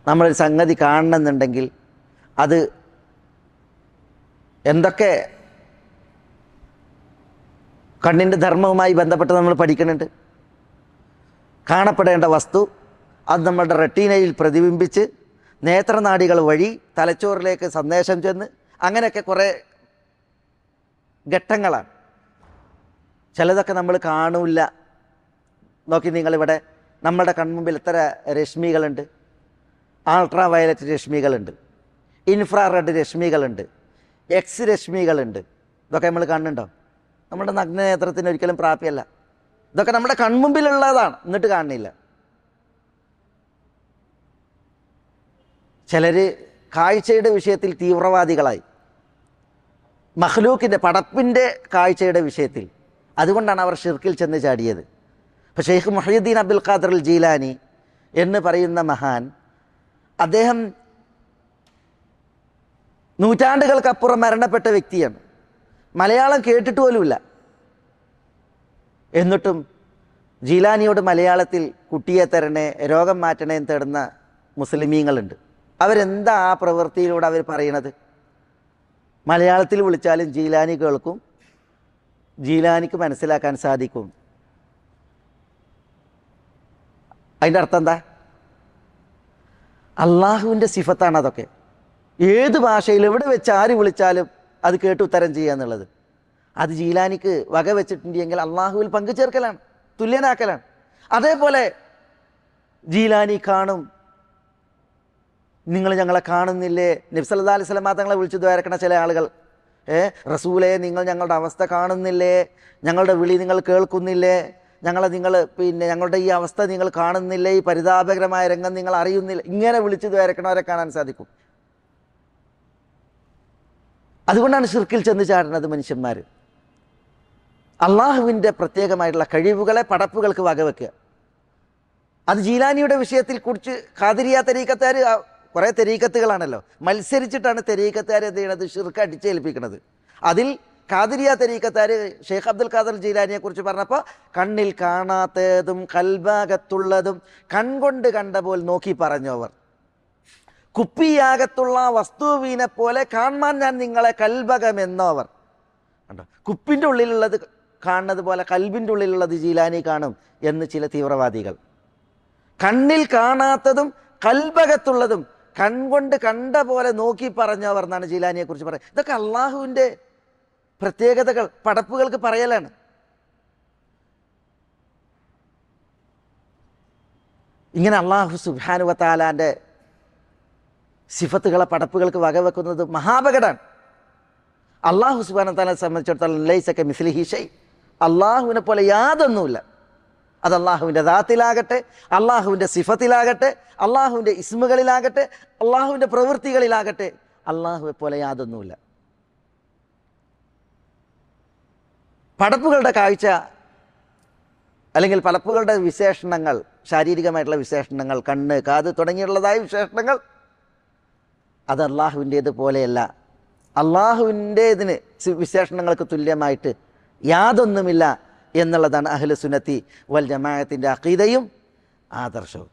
നമ്മളൊരു സംഗതി കാണണമെന്നുണ്ടെങ്കിൽ അത് എന്തൊക്കെ കണ്ണിൻ്റെ ധർമ്മവുമായി ബന്ധപ്പെട്ട് നമ്മൾ പഠിക്കുന്നുണ്ട്. കാണപ്പെടേണ്ട വസ്തു അത് നമ്മളുടെ റെട്ടീനയിൽ പ്രതിബിംബിച്ച് നേത്രനാഡികൾ വഴി തലച്ചോറിലേക്ക് സന്ദേശം ചെന്ന് അങ്ങനെയൊക്കെ കുറേ ഘട്ടങ്ങളാണ്. ചിലതൊക്കെ നമ്മൾ കാണില്ല. നോക്കി നിങ്ങളിവിടെ നമ്മുടെ കൺമുമ്പിൽ എത്ര രശ്മികളുണ്ട്. അൾട്രാ വയലറ്റ് രശ്മികളുണ്ട്, ഇൻഫ്രാറെഡ് രശ്മികളുണ്ട്, എക്സ് രശ്മികളുണ്ട്. ഇതൊക്കെ നമ്മൾ കാണുന്നുണ്ടോ? നമ്മുടെ നഗ്നനേത്രത്തിന് ഒരിക്കലും പ്രാപ്യമല്ല. ഇതൊക്കെ നമ്മുടെ കൺമുമ്പിലുള്ളതാണ്, എന്നിട്ട് കാണുന്നില്ല. ചിലർ കാഴ്ചയുടെ വിഷയത്തിൽ തീവ്രവാദികളായി, മഖ്ലൂക്കിൻ്റെ പടപ്പിൻ്റെ കാഴ്ചയുടെ വിഷയത്തിൽ. അതുകൊണ്ടാണ് അവർ ഷിർക്കിൽ ചെന്ന് ചാടിയത്. ഇപ്പോൾ ഷെയ്ഖ് മുഹയ്യിദ്ദീൻ അബ്ദുൽ ഖാദിർ അൽ ജീലാനി എന്ന് പറയുന്ന മഹാൻ, അദ്ദേഹം നൂറ്റാണ്ടുകൾക്കപ്പുറം മരണപ്പെട്ട വ്യക്തിയാണ്. മലയാളം കേട്ടിട്ട് പോലുമില്ല. എന്നിട്ടും ജീലാനിയോട് മലയാളത്തിൽ കുട്ടിയെ തരണേ, രോഗം മാറ്റണേ എന്ന് തേടുന്ന മുസ്ലിമീങ്ങളുണ്ട്. അവരെന്താ ആ പ്രവൃത്തിയിലൂടെ അവർ പറയണത്? മലയാളത്തിൽ വിളിച്ചാലും ജീലാനി കേൾക്കും, ജീലാനിക്ക് മനസ്സിലാക്കാൻ സാധിക്കും. അതിൻ്റെ അർത്ഥം എന്താ? അള്ളാഹുവിൻ്റെ സിഫത്താണ് അതൊക്കെ. ഏത് ഭാഷയിൽ എവിടെ വെച്ച് ആര് വിളിച്ചാലും അത് കേട്ട് ഉത്തരം ചെയ്യുക എന്നുള്ളത്. അത് ജീലാനിക്ക് വക വെച്ചിട്ടുണ്ടെങ്കിൽ അള്ളാഹുവിൽ പങ്കു ചേർക്കലാണ്, തുല്യനാക്കലാണ്. അതേപോലെ ജീലാനി കാണും, നിങ്ങൾ ഞങ്ങളെ കാണുന്നില്ലേ? നബി സല്ലല്ലാഹു അലൈഹി വസല്ലം തങ്ങളെ വിളിച്ചു ദ്വാരക്കണ ചില ആളുകൾ, റസൂലേ നിങ്ങൾ ഞങ്ങളുടെ അവസ്ഥ കാണുന്നില്ലേ? ഞങ്ങളുടെ വിളി നിങ്ങൾ കേൾക്കുന്നില്ലേ? ഞങ്ങളുടെ ഈ അവസ്ഥ നിങ്ങൾ കാണുന്നില്ലേ? ഈ പരിതാപകരമായ രംഗം നിങ്ങൾ അറിയുന്നില്ല? ഇങ്ങനെ വിളിച്ചു ദ്വാരക്കണവരെ കാണാൻ സാധിക്കും. അതുകൊണ്ടാണ് ഷിർക്കിൽ ചെന്ന് ചാടുന്നത് മനുഷ്യന്മാർ. അള്ളാഹുവിൻ്റെ പ്രത്യേകമായിട്ടുള്ള കഴിവുകളെ പടപ്പുകൾക്ക് വകവെക്കുക. അത് ജീലാനിയുടെ വിഷയത്തിൽ കുറിച്ച് ഖാദിരിയ തരീക്കത്തുകാർ, കുറേ തെരീക്കത്തുകളാണല്ലോ, മത്സരിച്ചിട്ടാണ് തെരീക്കത്തുകാർ എന്ത് ചെയ്യണത്? ഷിർക്ക് അടിച്ചേൽപ്പിക്കുന്നത്. അതിൽ ഖാദിരിയ തരീക്കത്തുകാർ ഷെയ്ഖ് അബ്ദുൽ ഖാദിർ ജീലാനിയെക്കുറിച്ച് പറഞ്ഞപ്പോൾ കണ്ണിൽ കാണാത്തതും കൽബാകത്തുള്ളതും കൺകൊണ്ട് കണ്ട പോൽ നോക്കി പറഞ്ഞു അവർ. കുപ്പിയാകത്തുള്ള വസ്തുവിനെ പോലെ കാണാൻ ഞാൻ നിങ്ങളെ കൽബകമെന്നോ അവർ. കണ്ടോ? കുപ്പിൻ്റെ ഉള്ളിലുള്ളത് കാണുന്നത് പോലെ കൽബിൻ്റെ ഉള്ളിലുള്ളത് ജീലാനി കാണും എന്ന് ചില തീവ്രവാദികൾ. കണ്ണിൽ കാണാത്തതും കൽബകത്തുള്ളതും കൺകൊണ്ട് കണ്ട പോലെ നോക്കി പറഞ്ഞവർ എന്നാണ് ജീലാനിയെക്കുറിച്ച് പറയുന്നത്. ഇതൊക്കെ അള്ളാഹുവിൻ്റെ പ്രത്യേകതകൾ പടപ്പുകൾക്ക് പറയലാണ്. ഇങ്ങനെ അള്ളാഹു സുബ്ഹാനഹു വ തആലാൻ്റെ സിഫത്തുകളെ പടപ്പുകൾക്ക് വകവെക്കുന്നത് മഹാപകടമാണ്. അള്ളാഹു സുബ്ഹാനഹു വ തആലയെ സംബന്ധിച്ചിടത്തോളം ലൈസ കമിസ്ലിഹി ഷൈ, അള്ളാഹുവിനെ പോലെ യാതൊന്നുമില്ല. അത് അള്ളാഹുവിൻ്റെ ദാത്തിലാകട്ടെ, അള്ളാഹുവിൻ്റെ സിഫത്തിലാകട്ടെ, അള്ളാഹുവിൻ്റെ ഇസ്മുകളിലാകട്ടെ, അള്ളാഹുവിൻ്റെ പ്രവൃത്തികളിലാകട്ടെ, അള്ളാഹുവെ പോലെ യാതൊന്നുമില്ല. പടപ്പുകളുടെ കാഴ്ച അല്ലെങ്കിൽ പടപ്പുകളുടെ വിശേഷണങ്ങൾ, ശാരീരികമായിട്ടുള്ള വിശേഷണങ്ങൾ, കണ്ണ്, കാത് തുടങ്ങിയുള്ളതായ വിശേഷണങ്ങൾ, അത് അള്ളാഹുവിൻ്റേത് പോലെയല്ല. അള്ളാഹുവിൻ്റേതിന് വിശേഷണങ്ങൾക്ക് തുല്യമായിട്ട് യാതൊന്നുമില്ല എന്നുള്ളതാണ് അഹ്ലു സുന്നത്തി വൽ ജമാഅത്തിൻ്റെ അഖീദയും ആദർശവും.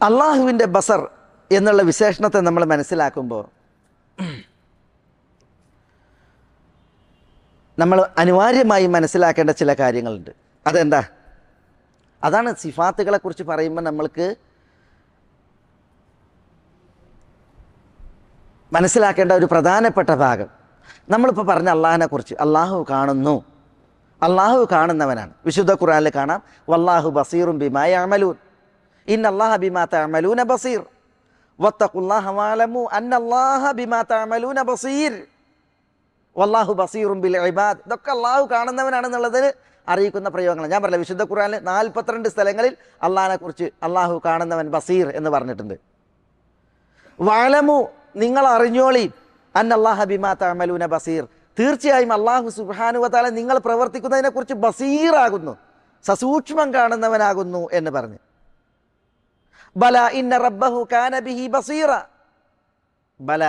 അള്ളാഹുവിൻ്റെ ബസർ എന്നുള്ള വിശേഷണത്തെ നമ്മൾ മനസ്സിലാക്കുമ്പോൾ നമ്മൾ അനിവാര്യമായി മനസ്സിലാക്കേണ്ട ചില കാര്യങ്ങളുണ്ട്. അതെന്താ? അതാണ് സിഫാത്തുകളെക്കുറിച്ച് പറയുമ്പോൾ നമ്മൾക്ക് മനസ്സിലാക്കേണ്ട ഒരു പ്രധാനപ്പെട്ട ഭാഗം. നമ്മളിപ്പോൾ പറഞ്ഞ അള്ളാഹിനെ കുറിച്ച്, അള്ളാഹു കാണുന്നു, അള്ളാഹു കാണുന്നവനാണ്. വിശുദ്ധ ഖുർആനിൽ കാണാം, വല്ലാഹു ബസീറും ബിമാ യഅമലൂൻ, ഇന്നല്ലാഹ ബിമാ തഅമലൂന ബസീർ, വത്തഖുല്ലാഹ വഅലമു അന്നല്ലാഹ ബിമാ തഅമലൂന ബസീർ, വല്ലാഹു ബസീറും ബിൽ ഇബാദ്. ഇതൊക്കെ അള്ളാഹു കാണുന്നവനാണെന്നുള്ളതിന് അറിയിക്കുന്ന പ്രയോഗങ്ങളാണ്. ഞാൻ പറഞ്ഞില്ല, വിശുദ്ധ ഖുർആനിൽ 42 സ്ഥലങ്ങളിൽ അള്ളാഹിനെ കുറിച്ച് അള്ളാഹു കാണുന്നവൻ ബസീർ എന്ന് പറഞ്ഞിട്ടുണ്ട്. വഅലമു, നിങ്ങൾ അറിഞ്ഞോളി, അന്നല്ലാഹ ബിമാ തഅമലൂന ബസീർ, തീർച്ചയായും അള്ളാഹു സുബ്ഹാനഹു വ തആല നിങ്ങൾ പ്രവർത്തിക്കുന്നതിനെക്കുറിച്ച് ബസീറാകുന്നു, സസൂക്ഷ്മം കാണുന്നവനാകുന്നു എന്ന് പറഞ്ഞു. ബല ഇന്ന റബ്ബഹു കാന ബിഹി ബസീറ, ബല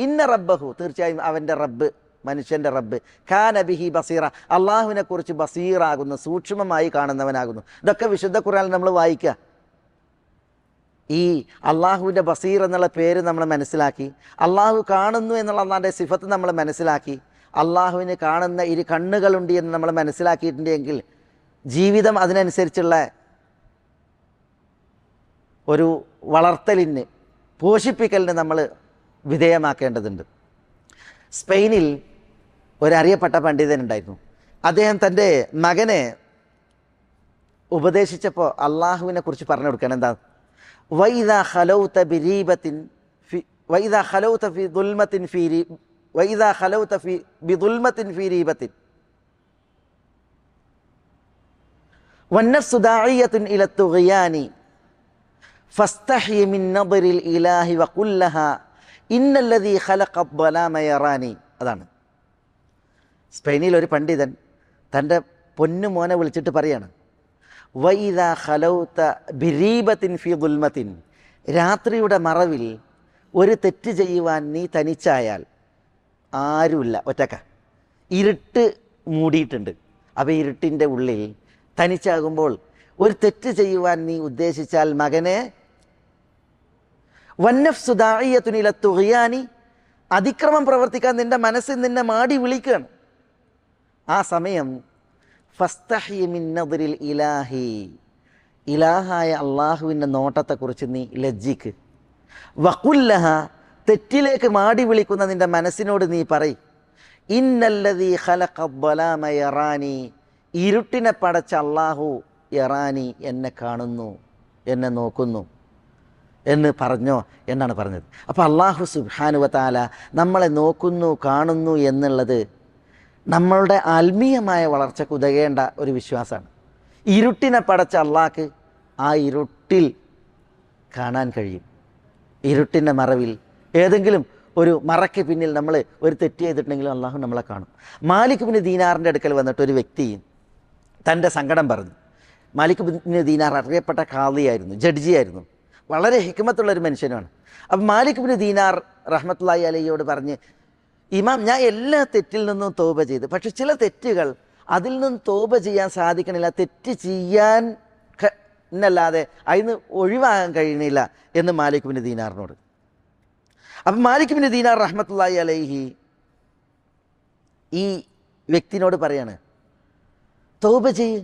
ഇന്ന റബ്ബഹു, തീർച്ചയായും അവൻ്റെ റബ്ബ്, മനുഷ്യൻ്റെ റബ്ബ്, കാന ബിഹി ബസീറ, അള്ളാഹുവിനെ കുറിച്ച് ബസീറാകുന്നു, സൂക്ഷ്മമായി കാണുന്നവനാകുന്നു. ഇതൊക്കെ വിശുദ്ധ ഖുർആനിൽ നമ്മൾ വായിക്കുക. ഈ അള്ളാഹുവിൻ്റെ ബസീർ എന്നുള്ള പേര് നമ്മൾ മനസ്സിലാക്കി, അള്ളാഹു കാണുന്നു എന്നുള്ള അള്ളാഹിൻ്റെ സിഫത്ത് നമ്മൾ മനസ്സിലാക്കി, അള്ളാഹുവിന് കാണുന്ന ഇരു കണ്ണുകളുണ്ട് എന്ന് നമ്മൾ മനസ്സിലാക്കിയിട്ടുണ്ടെങ്കിൽ ജീവിതം അതിനനുസരിച്ചുള്ള ഒരു വളർത്തലിന്, പോഷിപ്പിക്കലിന് നമ്മൾ വിധേയമാക്കേണ്ടതുണ്ട്. സ്പെയിനിൽ ഒരറിയപ്പെട്ട പണ്ഡിതനുണ്ടായിരുന്നു. അദ്ദേഹം തൻ്റെ മകനെ ഉപദേശിച്ചപ്പോൾ അള്ളാഹുവിനെ കുറിച്ച് പറഞ്ഞു കൊടുക്കണം. എന്താ? വൈദാ ഖലൗത ബിരീബത്തിൻ വൈദാ ഖലൗത ഫി ദുൽമത്തിൻ ഫി വൈദാ ഖലൗത ഫി ബിദുൽമത്തിൻ ഫിരീബത്തിൻ വന്നഫ്സു ദാഇയത്തുൻ ഇല തുഗ്യാനി ഫസ്തഹി മിൻ നദറിൽ ഇലാഹി വഖുൽ ലഹാ ഇന്നല്ലദീ ഖലഖദ് ളലാമ യറാനി. അതാണ് സ്പെയിനിൽ ഒരു പണ്ഡിതൻ തൻ്റെ പൊന്നു മോനെ വിളിച്ചിട്ട് പറയാണ്, വൈദാ ഖലൗത ബിരീബത്തിൻ ഫി ദുൽമത്തിൻ, രാത്രിയുടെ മറവിൽ ഒരു തെറ്റ് ചെയ്യുവാൻ നീ തനിച്ചായാൽ, ആരുമില്ല, ഒറ്റക്ക, ഇരുട്ട് മൂടിയിട്ടുണ്ട്. അപ്പോൾ ഇരുട്ടിൻ്റെ ഉള്ളിൽ തനിച്ചാകുമ്പോൾ ഒരു തെറ്റ് ചെയ്യുവാൻ നീ ഉദ്ദേശിച്ചാൽ മകനെ, വന്നഫ്സു ദാഇയത്തുൻ ഇല തുഗ്യാനി, അതിക്രമം പ്രവർത്തിക്കാൻ നിൻ്റെ മനസ്സിൽ നിന്നെ മാടി വിളിക്കുകയാണ്. ആ സമയം ഫസ്തഹി മിൻ നദറിൽ ഇലാഹി, ഇലാഹായ അള്ളാഹുവിൻ്റെ നോട്ടത്തെക്കുറിച്ച് നീ ലജ്ജിക്ക്. വഖുൽ ലഹാ, തെറ്റിലേക്ക് മാടി വിളിക്കുന്ന നിൻ്റെ മനസ്സിനോട് നീ പറയ്, ഇന്നല്ലദീ ഖലഖദ് ളലാമ യറാനി, ഇരുട്ടിനെ പടച്ച അള്ളാഹു യറാനി, എന്നെ കാണുന്നു, എന്നെ നോക്കുന്നു എന്ന് പറഞ്ഞോ എന്നാണ് പറഞ്ഞത്. അപ്പോൾ അള്ളാഹു സുബ്ഹാനഹു വ തആല നമ്മളെ നോക്കുന്നു, കാണുന്നു എന്നുള്ളത് നമ്മളുടെ ആത്മീയമായ വളർച്ചയ്ക്ക് ഉതകേണ്ട ഒരു വിശ്വാസമാണ്. ഇരുട്ടിനെ പടച്ച അള്ളാഹ്ക്ക് ആ ഇരുട്ടിൽ കാണാൻ കഴിയും. ഇരുട്ടിൻ്റെ മറവിൽ ഏതെങ്കിലും ഒരു മറയ്ക്ക് പിന്നിൽ നമ്മൾ ഒരു തെറ്റ് ചെയ്തിട്ടുണ്ടെങ്കിലും അള്ളാഹു നമ്മളെ കാണും. മാലിക് ബിൻ ദീനാറിൻ്റെ അടുക്കൽ വന്നിട്ട് ഒരു വ്യക്തി തൻ്റെ സങ്കടം പറഞ്ഞു. മാലിക് ബിൻ ദീനാർ അറിയപ്പെട്ട ഖാദിയായിരുന്നു, ജഡ്ജിയായിരുന്നു, വളരെ ഹിക്മത്തുള്ളൊരു മനുഷ്യനാണ്. അപ്പം മാലിക് ബിൻ ദീനാർ റഹ്മത്തുള്ളാഹി അലൈഹിയോട് പറഞ്ഞ്, ഇമാം, ഞാൻ എല്ലാ തെറ്റിൽ നിന്നും തൗബ ചെയ്തു, പക്ഷെ ചില തെറ്റുകൾ അതിൽ നിന്നും തൗബ ചെയ്യാൻ സാധിക്കണില്ല, തെറ്റ് ചെയ്യാൻ എന്നല്ലാതെ അതിന് ഒഴിവാകാൻ കഴിയണില്ല എന്ന് മാലിക് ബിൻ ദീനാറിനോട്. അപ്പം മാലിക് ബിൻ ദീനാർ റഹ്മത്തുള്ളാഹി അലൈഹി ഈ വ്യക്തിനോട് പറയാണ്, തൗബ ചെയ്യ്.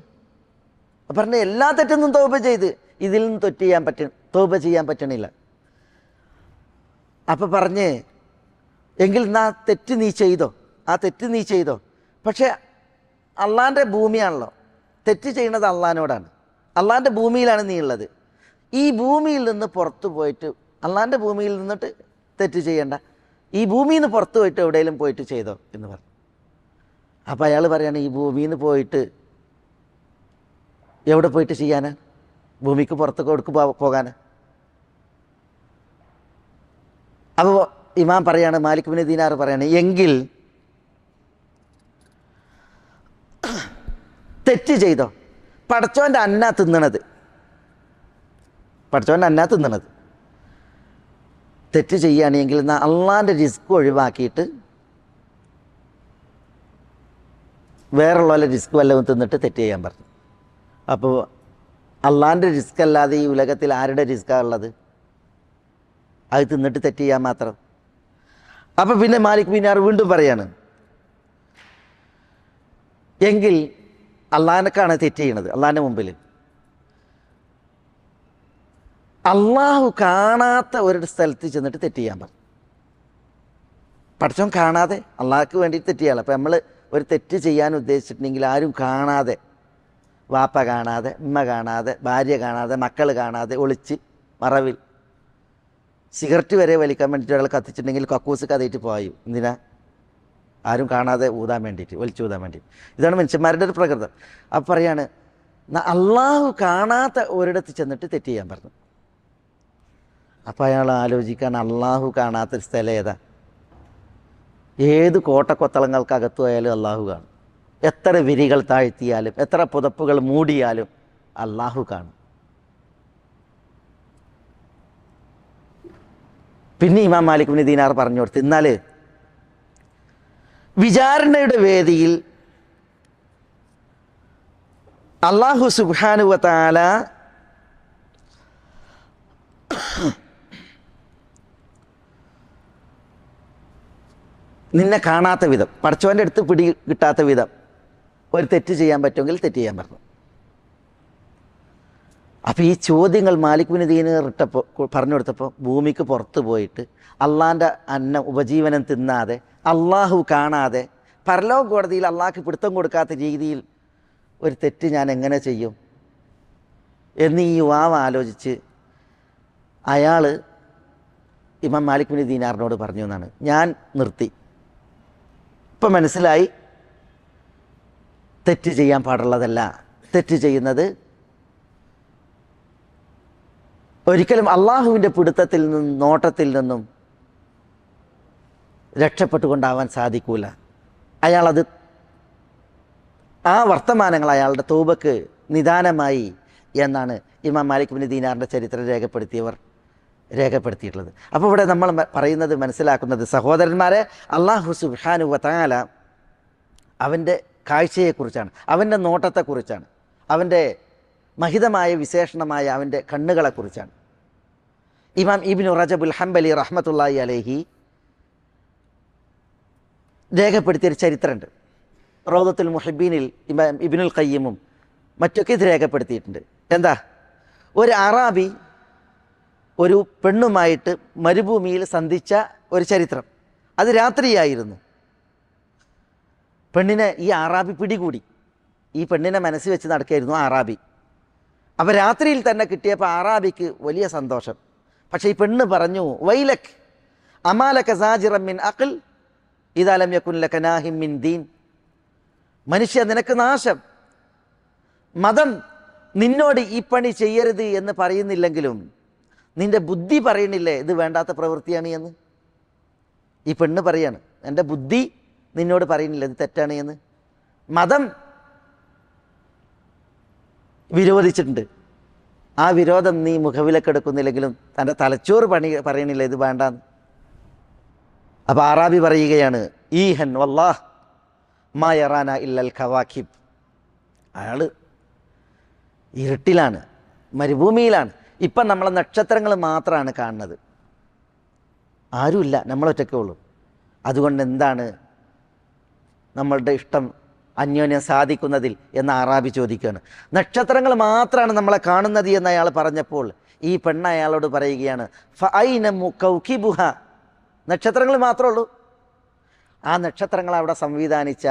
പറഞ്ഞ എല്ലാ തെറ്റിൽ നിന്നും തൗബ ചെയ്ത് ഇതിൽ നിന്ന് തൗബ ചെയ്യാൻ പറ്റണില്ല. അപ്പം പറഞ്ഞ്, എങ്കിൽ ആ തെറ്റ് നീ ചെയ്തോ, പക്ഷേ അള്ളാൻ്റെ ഭൂമിയാണല്ലോ, തെറ്റ് ചെയ്യുന്നത് അള്ളാഹിനോടാണ്, അള്ളാൻ്റെ ഭൂമിയിലാണ് നീ ഉള്ളത്. ഈ ഭൂമിയിൽ നിന്ന് പുറത്തു പോയിട്ട്, അള്ളാൻ്റെ ഭൂമിയിൽ നിന്നിട്ട് തെറ്റ് ചെയ്യണ്ട, ഈ ഭൂമിയിൽ നിന്ന് പുറത്തു പോയിട്ട് എവിടെയെങ്കിലും പോയിട്ട് ചെയ്തോ എന്ന് പറഞ്ഞു. അപ്പോൾ അയാൾ പറയാണ്, ഈ ഭൂമിയിൽ നിന്ന് പോയിട്ട് എവിടെ പോയിട്ട് ചെയ്യാനാ? ഭൂമിക്ക് പുറത്തൊക്കെ എടുക്ക് പോകാനാ? അപ്പോൾ ഇമാം പറയാണ്, മാലിക് ബിൻ ദീനാർ പറയാണ്, എങ്കിൽ തെറ്റ് ചെയ്തോ, പടച്ചോൻ്റെ അന്ന തിന്നണത്, പടച്ചോൻ്റെ അന്ന തിന്നണത് തെറ്റ് ചെയ്യുകയാണെങ്കിൽ എന്നാൽ അള്ളാൻ്റെ റിസ്ക് ഒഴിവാക്കിയിട്ട് വേറുള്ള റിസ്ക് വല്ലതും തിന്നിട്ട് തെറ്റ് ചെയ്യാൻ പറഞ്ഞു. അപ്പോൾ അള്ളാൻ്റെ റിസ്ക് അല്ലാതെ ഈ ഉലകത്തിൽ ആരുടെ റിസ്ക്കാണ് ഉള്ളത്? അത് തിന്നിട്ട് തെറ്റ് ചെയ്യാൻ മാത്രം. അപ്പോൾ പിന്നെ മാലിക് ബിൻ ദീനാർ വീണ്ടും പറയാണ്, എങ്കിൽ അള്ളാഹിനക്കാണ് തെറ്റ് ചെയ്യണത്, അള്ളാഹിൻ്റെ മുമ്പിൽ അള്ളാഹു കാണാത്ത ഒരു സ്ഥലത്ത് ചെന്നിട്ട് തെറ്റ് ചെയ്യാൻ പറഞ്ഞു. പടച്ചോൻ കാണാതെ അള്ളാഹ്ക്ക് വേണ്ടിയിട്ട് തെറ്റ് ചെയ്യാം. അപ്പോൾ നമ്മൾ ഒരു തെറ്റ് ചെയ്യാൻ ഉദ്ദേശിച്ചിട്ടുണ്ടെങ്കിൽ ആരും കാണാതെ, വാപ്പ കാണാതെ, ഉമ്മ കാണാതെ, ഭാര്യ കാണാതെ, മക്കൾ കാണാതെ, ഒളിച്ച് മറവിൽ സിഗരറ്റ് വരെ വലിക്കാൻ വേണ്ടിയിട്ട് ഒരാൾ കത്തിച്ചിട്ടുണ്ടെങ്കിൽ കക്കൂസ് കഥയിട്ട് പോയും. എന്തിനാ? ആരും കാണാതെ ഊതാൻ വേണ്ടിയിട്ട്, വലിച്ചു ഊതാൻ വേണ്ടിയിട്ട്. ഇതാണ് മനുഷ്യന്മാരുടെ ഒരു പ്രകൃതം. അപ്പം പറയാണ്, അള്ളാഹു കാണാത്ത ഒരിടത്ത് ചെന്നിട്ട് തെറ്റ് ചെയ്യാൻ പറഞ്ഞു. അപ്പം അയാൾ ആലോചിക്കാൻ, അള്ളാഹു കാണാത്തൊരു സ്ഥലം ഏതാ? ഏത് കോട്ടക്കൊത്തളങ്ങൾക്കകത്തു പോയാലും അള്ളാഹു കാണും. എത്ര വിരികൾ താഴ്ത്തിയാലും എത്ര പുതപ്പുകൾ മൂടിയാലും അള്ളാഹു കാണും. പിന്നെ ഇമാം മാലിക് ബിൻ ദീനാർ പറഞ്ഞു കൊടുത്തു, എന്നാൽ വിചാരണയുടെ വേദിയിൽ അള്ളാഹു സുബ്ഹാനഹു വ തആല നിന്നെ കാണാത്ത വിധം, പടച്ചവൻ്റെ അടുത്ത് പിടി കിട്ടാത്ത വിധം ഒരു തെറ്റ് ചെയ്യാൻ പറ്റുമെങ്കിൽ തെറ്റ് ചെയ്യാൻ പറഞ്ഞു. അപ്പോൾ ഈ ചോദ്യങ്ങൾ മാലിക് ബിൻ ദീനാർ പറഞ്ഞു കൊടുത്തപ്പോൾ ഭൂമിക്ക് പുറത്ത് പോയിട്ട് അള്ളാൻ്റെ അന്നം ഉപജീവനം തിന്നാതെ, അള്ളാഹു കാണാതെ, പരലോക കോടതിയിൽ അള്ളാഹ്ക്ക് പിടുത്തം കൊടുക്കാത്ത രീതിയിൽ ഒരു തെറ്റ് ഞാൻ എങ്ങനെ ചെയ്യും എന്ന് ഈ യുവാവ് ആലോചിച്ച് അയാൾ ഇമാം മാലിക് ബിൻ ദീനാറിനോട് പറഞ്ഞു എന്നാണ്, ഞാൻ നിർത്തി, ഇപ്പം മനസ്സിലായി തെറ്റ് ചെയ്യാൻ പാടുള്ളതല്ല. തെറ്റ് ചെയ്യുന്നത് ഒരിക്കലും അള്ളാഹുവിൻ്റെ പിടുത്തത്തിൽ നിന്നും നോട്ടത്തിൽ നിന്നും രക്ഷപ്പെട്ടുകൊണ്ടാവാൻ സാധിക്കൂല. അയാളത്, ആ വർത്തമാനങ്ങൾ അയാളുടെ തൗബക്ക് നിദാനമായി എന്നാണ് ഇമാം മാലിക് ബിൻ ദീനാറിൻ്റെ ചരിത്രം രേഖപ്പെടുത്തിയിട്ടുള്ളത്. അപ്പോൾ ഇവിടെ നമ്മൾ പറയുന്നത്, മനസ്സിലാക്കുന്നത്, സഹോദരന്മാരെ, അള്ളാഹു സുബ്ഹാനഹു വ തആല അവൻ്റെ കാഴ്ചയെക്കുറിച്ചാണ്, അവൻ്റെ നോട്ടത്തെക്കുറിച്ചാണ്, അവൻ്റെ മഹിതമായ വിശേഷണമായ അവൻ്റെ കണ്ണുകളെക്കുറിച്ചാണ്. ഇമാം ഇബ്നു റജബുൽ ഹംബലി റഹ്മത്തുള്ളാഹി അലൈഹി രേഖപ്പെടുത്തിയൊരു ചരിത്രമുണ്ട്. റൗദത്തുൽ മുഹിബ്ബീനിൽ ഇമാം ഇബ്നുൽ ഖയ്യിമും മറ്റൊക്കെ ഇത് രേഖപ്പെടുത്തിയിട്ടുണ്ട്. എന്താ? ഒരു അറാബി ഒരു പെണ്ണുമായിട്ട് മരുഭൂമിയിൽ സന്ധിച്ച ഒരു ചരിത്രം. അത് രാത്രിയായിരുന്നു. പെണ്ണിനെ ഈ അറാബി പിടികൂടി. ഈ പെണ്ണിനെ മനസ്സിൽ വെച്ച് നടക്കുകയായിരുന്നു അറാബി. അപ്പോൾ രാത്രിയിൽ തന്നെ കിട്ടിയപ്പോൾ അറാബിക്ക് വലിയ സന്തോഷം. പക്ഷേ ഈ പെണ്ണ് പറഞ്ഞു, വൈലക് അമാലക സാജിറൻ മിൻ അഖൽ ഇദാ ലം യകുൻ ലക നാഹിം മിൻ ദീൻ. മനുഷ്യ, നിനക്ക് നാശം. മതം നിന്നോട് ഈ പണി ചെയ്യരുത് എന്ന് പറയുന്നില്ലെങ്കിലും നിൻ്റെ ബുദ്ധി പറയണില്ലേ ഇത് വേണ്ടാത്ത പ്രവൃത്തിയാണ് എന്ന്? ഈ പെണ്ണ് പറയാണ്, എൻ്റെ ബുദ്ധി നിന്നോട് പറയുന്നില്ല ഇത് തെറ്റാണ് എന്ന്. മതം വിരോധിച്ചിട്ടുണ്ട്. ആ വിരോധം നീ മുഖവിലക്കെടുക്കുന്നില്ലെങ്കിലും തൻ്റെ തലച്ചോറ് പറയണില്ല ഇത് വേണ്ടാന്ന്. അപ്പോൾ അറാബി പറയുകയാണ്, ഈഹൻ വല്ലാഹ് മാ യറാന ഇല്ലൽ ഖവാഖിബ്. അയാൾ ഇരുട്ടിലാണ്, മരുഭൂമിയിലാണ്. ഇപ്പം നമ്മളെ നക്ഷത്രങ്ങൾ മാത്രമാണ് കാണുന്നത്, ആരുമില്ല, നമ്മളൊറ്റക്കേ ഉള്ളൂ. അതുകൊണ്ട് എന്താണ് നമ്മളുടെ ഇഷ്ടം അന്യോന്യം സാധിക്കുന്നതിൽ എന്ന് അറാബി ചോദിക്കുകയാണ്. നക്ഷത്രങ്ങൾ മാത്രമാണ് നമ്മളെ കാണുന്നത് എന്ന് അയാൾ പറഞ്ഞപ്പോൾ ഈ പെണ്ണ് അയാളോട് പറയുകയാണ്, ഫഅൈന മുകൗകിബുഹ. നക്ഷത്രങ്ങൾ മാത്രമേ ഉള്ളൂ, ആ നക്ഷത്രങ്ങൾ അവിടെ സംവിധാനിച്ച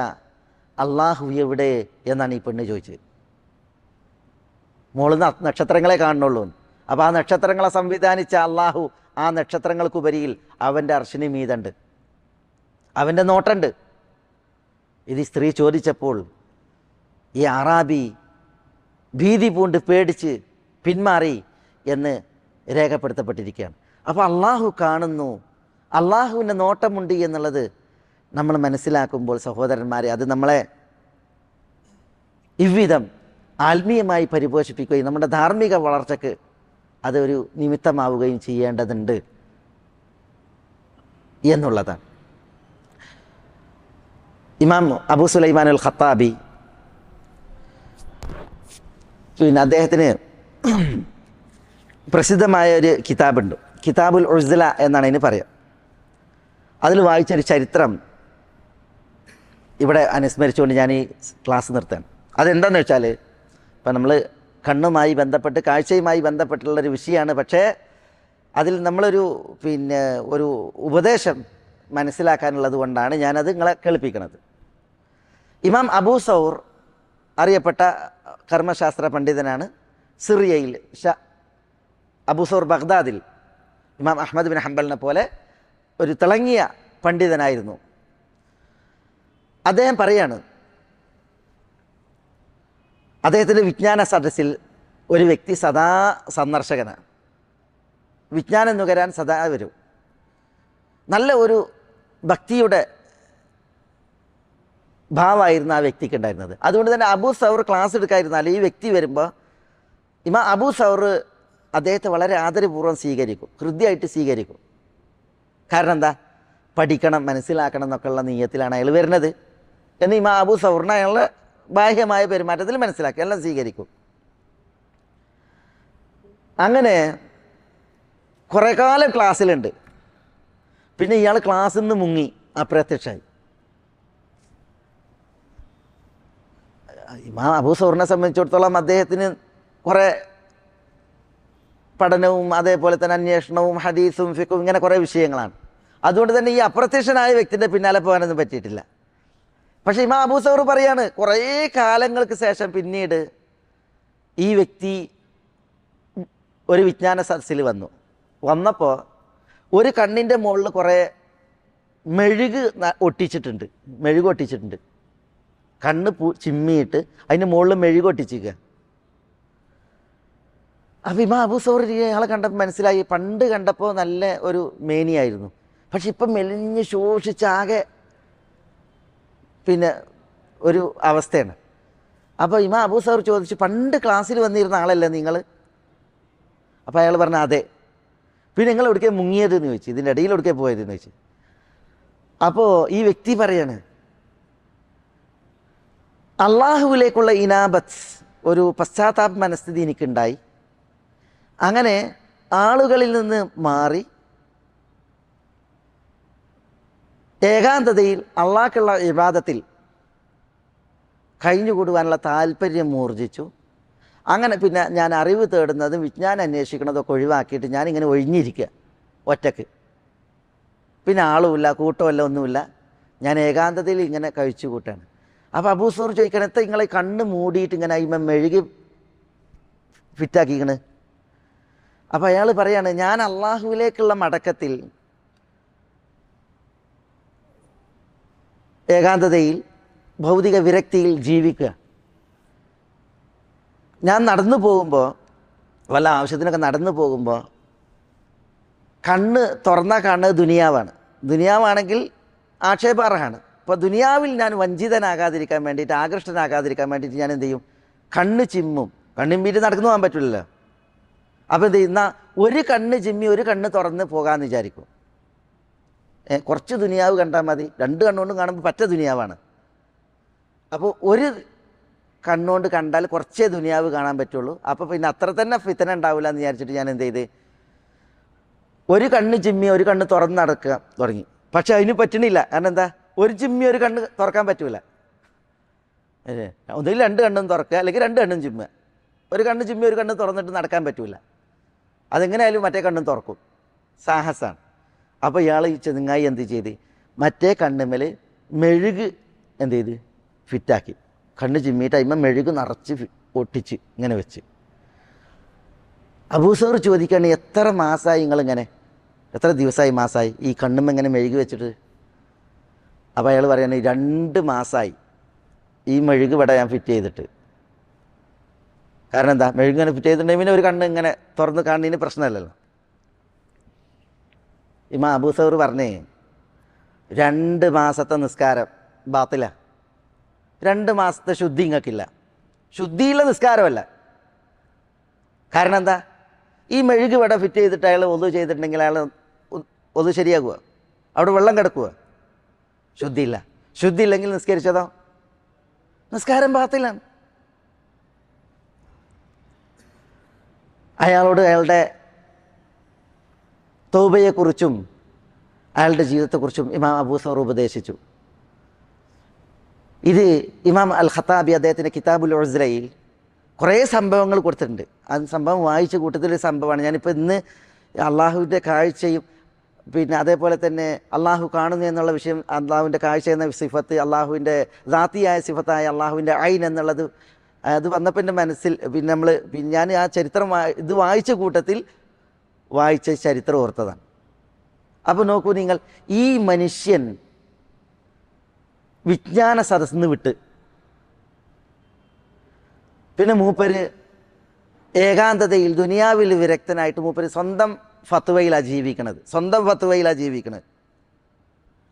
അള്ളാഹു എവിടെ എന്നാണ് ഈ പെണ്ണ് ചോദിച്ചത്. മോള് നക്ഷത്രങ്ങളെ കാണുന്നുള്ളൂ. അപ്പോൾ ആ നക്ഷത്രങ്ങളെ സംവിധാനിച്ച അള്ളാഹു ആ നക്ഷത്രങ്ങൾക്കുപരിയിൽ അവൻ്റെ അർശിന് മീതുണ്ട്, അവൻ്റെ നോട്ടുണ്ട്. ഇത് സ്ത്രീ ചോദിച്ചപ്പോൾ ഈ അറാബി ഭീതി പൂണ്ട് പേടിച്ച് പിന്മാറി എന്ന് രേഖപ്പെടുത്തപ്പെട്ടിരിക്കുകയാണ്. അപ്പോൾ അള്ളാഹു കാണുന്നു, അള്ളാഹുവിൻ്റെ നോട്ടമുണ്ട് എന്നുള്ളത് നമ്മൾ മനസ്സിലാക്കുമ്പോൾ സഹോദരന്മാരെ, അത് നമ്മളെ ഇவ்விധം ആത്മീയമായി പരിപോഷിപ്പിക്കുകയും നമ്മുടെ ധാർമ്മിക വളർച്ചയ്ക്ക് അതൊരു നിമിത്തമാവുകയും ചെയ്യേണ്ടതുണ്ട് എന്നുള്ളതാണ്. ഇമാം അബൂ സുലൈമാൻ അൽ ഖത്താബി, പിന്നെ അദ്ദേഹത്തിന് പ്രസിദ്ധമായ ഒരു കിതാബുണ്ട്, കിതാബുൽ ഉസ്ല എന്നാണ് ഇതിന് പറയുക. അതിൽ വായിച്ചൊരു ചരിത്രം ഇവിടെ അനുസ്മരിച്ചുകൊണ്ട് ഞാൻ ഈ ക്ലാസ് നിർത്തുകയാണ്. അതെന്താണെന്ന് വെച്ചാൽ, ഇപ്പം നമ്മൾ കണ്ണുമായി ബന്ധപ്പെട്ട് കാഴ്ചയുമായി ബന്ധപ്പെട്ടുള്ളൊരു വിഷയമാണ്. പക്ഷേ അതിൽ നമ്മളൊരു ഒരു ഉപദേശം മനസ്സിലാക്കാനുള്ളത് കൊണ്ടാണ് ഞാനത് നിങ്ങളെ കേൾപ്പിക്കുന്നത്. ഇമാം അബൂ സൗർ അറിയപ്പെട്ട കർമ്മശാസ്ത്ര പണ്ഡിതനാണ്. സിറിയയിൽ അബൂ സൗർ ബഗ്ദാദിൽ ഇമാം അഹ്മദ് ബിൻ ഹംബലിനെ പോലെ ഒരു തിളങ്ങിയ പണ്ഡിതനായിരുന്നു. അദ്ദേഹം പറയാണ്, അദ്ദേഹത്തിൻ്റെ വിജ്ഞാന സദസ്സിൽ ഒരു വ്യക്തി സദാ സന്ദർശകനാണ്. വിജ്ഞാനം നുകരാൻ സദാ വരും. നല്ല ഒരു ഭക്തിയുടെ ഭാവമായിരുന്നു ആ വ്യക്തിക്ക് ഉണ്ടായിരുന്നത്. അതുകൊണ്ട് തന്നെ അബൂ സൗർ ക്ലാസ് എടുക്കാതിരുന്നാൽ ഈ വ്യക്തി വരുമ്പോൾ ഇമാം അബൂ സൗർ അദ്ദേഹത്തെ വളരെ ആദരപൂർവ്വം സ്വീകരിക്കും, ഹൃദ്യമായിട്ട് സ്വീകരിക്കും. കാരണം എന്താ, പഠിക്കണം, മനസ്സിലാക്കണം എന്നൊക്കെയുള്ള നീയത്തിലാണ് അയാൾ വരുന്നത് എന്ന് ഇമാം അബൂ സൗറിനെ അയാളുടെ ബാഹ്യമായ പെരുമാറ്റത്തിൽ മനസ്സിലാക്കി എല്ലാം സ്വീകരിക്കും. അങ്ങനെ കുറേ കാലം ക്ലാസ്സിലുണ്ട്. പിന്നെ ഇയാൾ ക്ലാസ്സിൽ നിന്ന് മുങ്ങി അപ്രത്യക്ഷമായി. ഇമാം അബൂ സൗറിനെ സംബന്ധിച്ചിടത്തോളം അദ്ദേഹത്തിന് കുറേ പഠനവും അതേപോലെ തന്നെ അന്വേഷണവും ഹദീസും ഫിഖും ഇങ്ങനെ കുറേ വിഷയങ്ങളാണ്. അതുകൊണ്ട് തന്നെ ഈ അപ്രത്യക്ഷനായ വ്യക്തിൻ്റെ പിന്നാലെ പോകാനൊന്നും പറ്റിയിട്ടില്ല. പക്ഷേ ഇമാം അബൂ സൗർ പറയാണ്, കുറേ കാലങ്ങൾക്ക് ശേഷം പിന്നീട് ഈ വ്യക്തി ഒരു വിജ്ഞാന സദസ്സിൽ വന്നപ്പോൾ ഒരു കണ്ണിൻ്റെ മുകളിൽ കുറേ മെഴുക് ഒട്ടിച്ചിട്ടുണ്ട്. കണ്ണ് ചിമ്മിയിട്ട് അതിൻ്റെ മുകളിൽ മെഴുക് ഒട്ടിച്ചിരിക്കുക. അപ്പോൾ ഇമാം അബൂ സൗർ അയാളെ കണ്ടപ്പോൾ മനസ്സിലായി, പണ്ട് കണ്ടപ്പോൾ നല്ല ഒരു മേനിയായിരുന്നു, പക്ഷെ ഇപ്പം മെലിഞ്ഞ് ശോഷിച്ചാകെ ഒരു അവസ്ഥയാണ്. അപ്പോൾ ഇമാം അബൂ സൗർ ചോദിച്ചു, പണ്ട് ക്ലാസ്സിൽ വന്നിരുന്ന ആളല്ലേ നിങ്ങൾ? അപ്പോൾ അയാൾ പറഞ്ഞു അതെ. പിന്നെ നിങ്ങൾ എവിടേക്കാ മുങ്ങിയതെന്ന് ചോദിച്ചു, ഇതിൻ്റെ ഇടയിൽ എവിടേക്കാ പോയതെന്ന് ചോദിച്ചു. അപ്പോൾ ഈ വ്യക്തി പറയാണ്, അള്ളാഹുവിലേക്കുള്ള ഇനാബത്ത്, ഒരു പശ്ചാത്താപ മനസ്ഥിതി എനിക്കുണ്ടായി. അങ്ങനെ ആളുകളിൽ നിന്ന് മാറി ഏകാന്തതയിൽ അള്ളാഹ്ക്കുള്ള ഇബാദത്തിൽ കഴിഞ്ഞുകൂടുവാനുള്ള താല്പര്യം മൂർജിച്ചു. അങ്ങനെ പിന്നെ ഞാൻ അറിവ് തേടുന്നതും വിജ്ഞാനം അന്വേഷിക്കുന്നതൊക്കെ ഒഴിവാക്കിയിട്ട് ഞാനിങ്ങനെ ഒഴിഞ്ഞിരിക്കുക ഒറ്റക്ക്. പിന്നെ ആളുമില്ല, കൂട്ടമല്ല, ഒന്നുമില്ല. ഞാൻ ഏകാന്തതയിൽ ഇങ്ങനെ കഴിച്ചു കൂട്ടാണ്. അപ്പോൾ അബൂ സൗർ ചോദിക്കണം, എത്ര നിങ്ങളെ കണ്ണ് മൂടിയിട്ട് ഇങ്ങനെ അയിമ മെഴുകി ഫിറ്റാക്കിക്കണ്? അപ്പോൾ അയാൾ പറയാണ്, ഞാൻ അള്ളാഹുവിലേക്കുള്ള മടക്കത്തിൽ ഏകാന്തതയിൽ ഭൗതിക വിരക്തിയിൽ ജീവിക്കുക. ഞാൻ നടന്നു പോകുമ്പോൾ, വല്ല ആവശ്യത്തിനൊക്കെ നടന്നു പോകുമ്പോൾ കണ്ണ് തുറന്നാൽ കാണുന്നത് ദുനിയാവാണെങ്കിൽ ആക്ഷേപാർഹമാണ്. അപ്പോൾ ദുനിയാവിൽ ഞാൻ വഞ്ചിതനാകാതിരിക്കാൻ വേണ്ടിയിട്ട്, ആകൃഷ്ടനാകാതിരിക്കാൻ വേണ്ടിയിട്ട് ഞാൻ എന്ത് ചെയ്യും? കണ്ണ് ചിമ്മും. കണ്ണിമ്പീട്ട് നടക്കുന്നു പോകാൻ പറ്റില്ലല്ലോ. അപ്പോൾ എന്ത് ചെയ്യുന്ന, ഒരു കണ്ണ് ചിമ്മി ഒരു കണ്ണ് തുറന്ന് പോകാമെന്ന് വിചാരിക്കും. കുറച്ച് ദുനിയാവ് കണ്ടാൽ മതി, രണ്ട് കണ്ണുകൊണ്ടും കാണുമ്പോൾ പറ്റ ദുനിയാവാണ്. അപ്പോൾ ഒരു കണ്ണുകൊണ്ട് കണ്ടാൽ കുറച്ചേ ദുനിയാവ് കാണാൻ പറ്റുള്ളൂ. അപ്പോൾ പിന്നെ അത്ര തന്നെ ഫിത്തന ഉണ്ടാവില്ല എന്ന് വിചാരിച്ചിട്ട് ഞാൻ എന്ത് ചെയ്ത്, ഒരു കണ്ണ് ചിമ്മി ഒരു കണ്ണ് തുറന്ന് നടക്കുക തുടങ്ങി. പക്ഷെ അതിന് പറ്റണില്ല. കാരണം എന്താ, ഒരു ചിമ്മി ഒരു കണ്ണ് തുറക്കാൻ പറ്റൂല. ഒന്നുകിൽ രണ്ട് കണ്ണും തുറക്കുക, അല്ലെങ്കിൽ രണ്ട് കണ്ണും ചിമ്മുക. ഒരു കണ്ണ് ചിമ്മി ഒരു കണ്ണ് തുറന്നിട്ട് നടക്കാൻ പറ്റൂല. അതെങ്ങനെയായാലും മറ്റേ കണ്ണും തുറക്കും. സാഹസമാണ്. അപ്പോൾ ഇയാൾ ചെങ്ങായി എന്ത് ചെയ്ത്, മറ്റേ കണ്ണുമ്മൽ മെഴുക് എന്ത് ചെയ്ത് ഫിറ്റാക്കി. കണ്ണ് ചിമ്മിയിട്ട് അതിന്മേൽ മെഴുക് നിറച്ച് ഒട്ടിച്ച് ഇങ്ങനെ വെച്ച്. അബൂ സൗർ ചോദിക്കുകയാണ്, എത്ര മാസമായി നിങ്ങളിങ്ങനെ, എത്ര ദിവസമായി മാസമായി ഈ കണ്ണുമ്മ ഇങ്ങനെ മെഴുകി വെച്ചിട്ട്? അപ്പോൾ അയാൾ പറയുകയാണ്, 2 മാസമായി ഈ മെഴുക് ഇവിടെ ഞാൻ ഫിറ്റ് ചെയ്തിട്ട്. കാരണം എന്താ, മെഴുക് ഇങ്ങനെ ഫിറ്റ് ചെയ്തിട്ടുണ്ടെങ്കിൽ പിന്നെ ഒരു കണ്ണ് ഇങ്ങനെ തുറന്ന് കാണുന്നതിന് പ്രശ്നമല്ലല്ലോ. ഇമാം അബൂ സൗർ പറഞ്ഞേ 2 മാസത്തെ നിസ്കാരം ബാത്തില, 2 മാസത്തെ ശുദ്ധി ഇങ്ങൾക്കില്ല, ശുദ്ധിയുള്ള നിസ്കാരമല്ല. കാരണം എന്താ? ഈ മെഴുക് വട ഫിറ്റ് ചെയ്തിട്ട് അയാൾ ഒതു ചെയ്തിട്ടുണ്ടെങ്കിൽ അയാൾ ഒതു ശരിയാകുക? അവിടെ വെള്ളം കിടക്കുക? ശുദ്ധിയില്ല. ശുദ്ധിയില്ലെങ്കിൽ നിസ്കരിച്ചതോ? നിസ്കാരം ബാത്തിലാണ്. അയാളോട് അയാളുടെ തൗബയെക്കുറിച്ചും അയാളുടെ ജീവിതത്തെക്കുറിച്ചും ഇമാം അബൂ സൗർ ഉപദേശിച്ചു. ഇത് ഇമാം അൽ ഖത്താബി അദ്ദേഹത്തിൻ്റെ കിതാബുൽ ഉസ്ലയിൽ കുറേ സംഭവങ്ങൾ കൊടുത്തിട്ടുണ്ട്. ആ സംഭവം വായിച്ച കൂട്ടത്തിലൊരു സംഭവമാണ്. ഞാനിപ്പോൾ ഇന്ന് അള്ളാഹുവിൻ്റെ കാഴ്ചയും പിന്നെ അതേപോലെ തന്നെ അള്ളാഹു കാണുന്നു എന്നുള്ള വിഷയം, അള്ളാഹുവിൻ്റെ കാഴ്ച എന്ന സിഫത്ത്, അള്ളാഹുവിൻ്റെ ദാത്തിയായ സിഫത്തായ അള്ളാഹുവിൻ്റെ ഐൻ എന്നുള്ളത്, അത് വന്നപ്പോൾ എൻ്റെ മനസ്സിൽ ഞാൻ ആ ചരിത്രം ഇത് വായിച്ച കൂട്ടത്തിൽ വായിച്ച ചരിത്രം ഓർത്തതാണ്. അപ്പോൾ നോക്കൂ നിങ്ങൾ, ഈ മനുഷ്യൻ വിജ്ഞാന സദസ്സിന്ന് വിട്ട് പിന്നെ മൂപ്പര് ഏകാന്തതയിൽ ദുനിയാവിൽ വിരക്തനായിട്ട് മൂപ്പര് സ്വന്തം ഫത്വയിലാണ് ജീവിക്കണത്.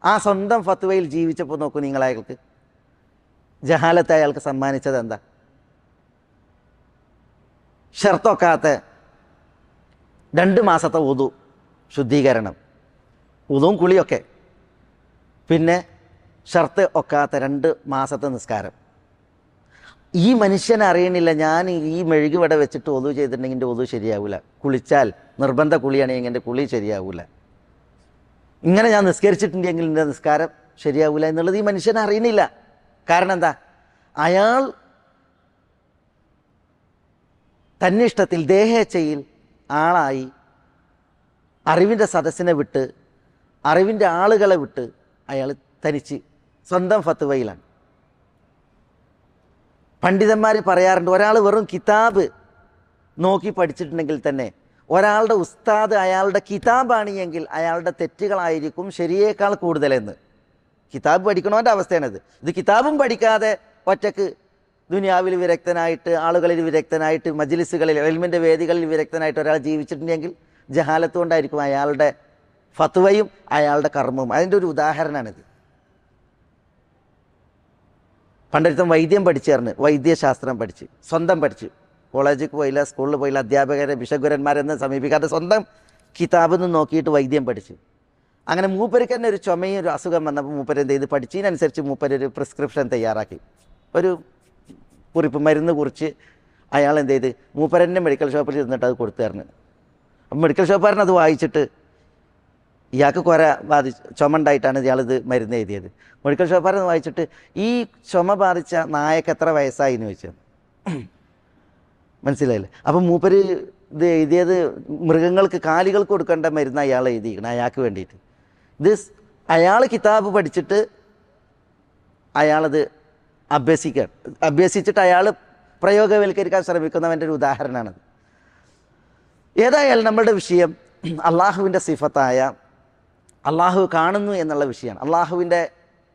ആ സ്വന്തം ഫത്വയിൽ ജീവിച്ചപ്പോൾ നോക്കൂ നിങ്ങൾ, അയാൾക്ക് ജഹാലത്ത് അയാൾക്ക് സമ്മാനിച്ചത് എന്താ? ഷർത്തൊക്കാത്ത 2 മാസത്തെ ഉദു ശുദ്ധീകരണം, ഉദുവും കുളിയൊക്കെ, പിന്നെ ഷർത്ത് ഒക്കാത്ത 2 മാസത്തെ നിസ്കാരം. ഈ മനുഷ്യനെ അറിയണില്ല, ഞാൻ ഈ മെഴുകി വട വെച്ചിട്ട് ഒതു ചെയ്തിട്ടുണ്ടെങ്കിൽ എൻ്റെ ഒതു ശരിയാവില്ല, കുളിച്ചാൽ നിർബന്ധ കുളിയാണെങ്കിൽ എൻ്റെ കുളി ശരിയാവില്ല, ഇങ്ങനെ ഞാൻ നിസ്കരിച്ചിട്ടുണ്ടെങ്കിൽ എൻ്റെ നിസ്കാരം ശരിയാവില്ല എന്നുള്ളത് ഈ മനുഷ്യനെ അറിയണില്ല. കാരണം എന്താ? അയാൾ തന്നിഷ്ടത്തിൽ ദേഹേച്ഛയിൽ ആളായി അറിവിൻ്റെ സദസ്സിനെ വിട്ട്, അറിവിൻ്റെ ആളുകളെ വിട്ട് അയാൾ തനിച്ച് സ്വന്തം ഫത്വയിലാണ്. പണ്ഡിതന്മാർ പറയാറുണ്ട്, ഒരാൾ വെറും കിതാബ് നോക്കി പഠിച്ചിട്ടുണ്ടെങ്കിൽ തന്നെ ഒരാളുടെ ഉസ്താദ് അയാളുടെ കിതാബാണ് എങ്കിൽ അയാളുടെ തെറ്റുകളായിരിക്കും ശരിയേക്കാൾ കൂടുതലെന്ന്. കിതാബ് പഠിക്കണവൻ്റെ അവസ്ഥയാണിത്. ഇത് കിതാബും പഠിക്കാതെ ഒറ്റക്ക് ദുനിയാവിൽ വിരക്തനായിട്ട്, ആളുകളിൽ വിരക്തനായിട്ട്, മജ്ലിസുകളിൽ, ഇൽമിൻ്റെ വേദികളിൽ വിരക്തനായിട്ട് ഒരാൾ ജീവിച്ചിട്ടുണ്ടെങ്കിൽ ജഹാലത്ത് കൊണ്ടായിരിക്കും അയാളുടെ ഫത്വയും അയാളുടെ കർമ്മവും. അതിൻ്റെ ഒരു ഉദാഹരണമാണിത്. പണ്ടൊരുത്തം വൈദ്യം പഠിച്ചേർന്ന്, വൈദ്യശാസ്ത്രം പഠിച്ച്, സ്വന്തം പഠിച്ച്, കോളേജിൽ പോയില്ല, സ്കൂളിൽ പോയില്ല, അധ്യാപകരെ ഭിഷഗ്വരന്മാരെന്ന് സമീപിക്കാതെ സ്വന്തം കിതാബിൽ നിന്ന് നോക്കിയിട്ട് വൈദ്യം പഠിച്ചു. അങ്ങനെ മൂപ്പർക്ക് തന്നെ ഒരു ചുമയും ഒരു അസുഖം വന്നപ്പോൾ മൂപ്പര് എന്ത് ചെയ്ത്, പഠിച്ചതിനനുസരിച്ച് മൂപ്പരൊരു പ്രിസ്ക്രിപ്ഷൻ തയ്യാറാക്കി, ഒരു കുറിപ്പ് മരുന്ന് കുറിച്ച് അയാൾ എന്ത് ചെയ്ത് മൂപ്പരൻ്റെ മെഡിക്കൽ ഷോപ്പിൽ ഇരുന്നിട്ട് അത് കൊടുത്തു തരണം. അപ്പം മെഡിക്കൽ ഷോപ്പുകാരൻ അത് വായിച്ചിട്ട് ഇയാൾക്ക് ചുമ ഉണ്ടായിട്ടാണ് ഇയാളിത് മരുന്ന് എഴുതിയത്. മെഡിക്കൽ ഷോപ്പുകാരൻ വായിച്ചിട്ട് ഈ ചുമ ബാധിച്ച നായക്ക് എത്ര വയസ്സായി എന്ന് ചോദിച്ചത്. മനസ്സിലായില്ലേ? അപ്പം മൂപ്പര് ഇത് എഴുതിയത് മൃഗങ്ങൾക്ക്, കാലികൾക്ക് കൊടുക്കേണ്ട മരുന്ന് അയാൾ എഴുതിയിരിക്കണം അയാൾക്ക് വേണ്ടിയിട്ട്. ഇത് അയാൾ കിതാബ് പഠിച്ചിട്ട് അയാളത് അഭ്യസിച്ചിട്ട് അയാൾ പ്രയോഗവൽക്കരിക്കാൻ ശ്രമിക്കുന്നവൻ്റെ ഒരു ഉദാഹരണമാണത്. ഏതായാലും നമ്മളുടെ വിഷയം അള്ളാഹുവിൻ്റെ സിഫത്തായ അള്ളാഹു കാണുന്നു എന്നുള്ള വിഷയമാണ്. അള്ളാഹുവിൻ്റെ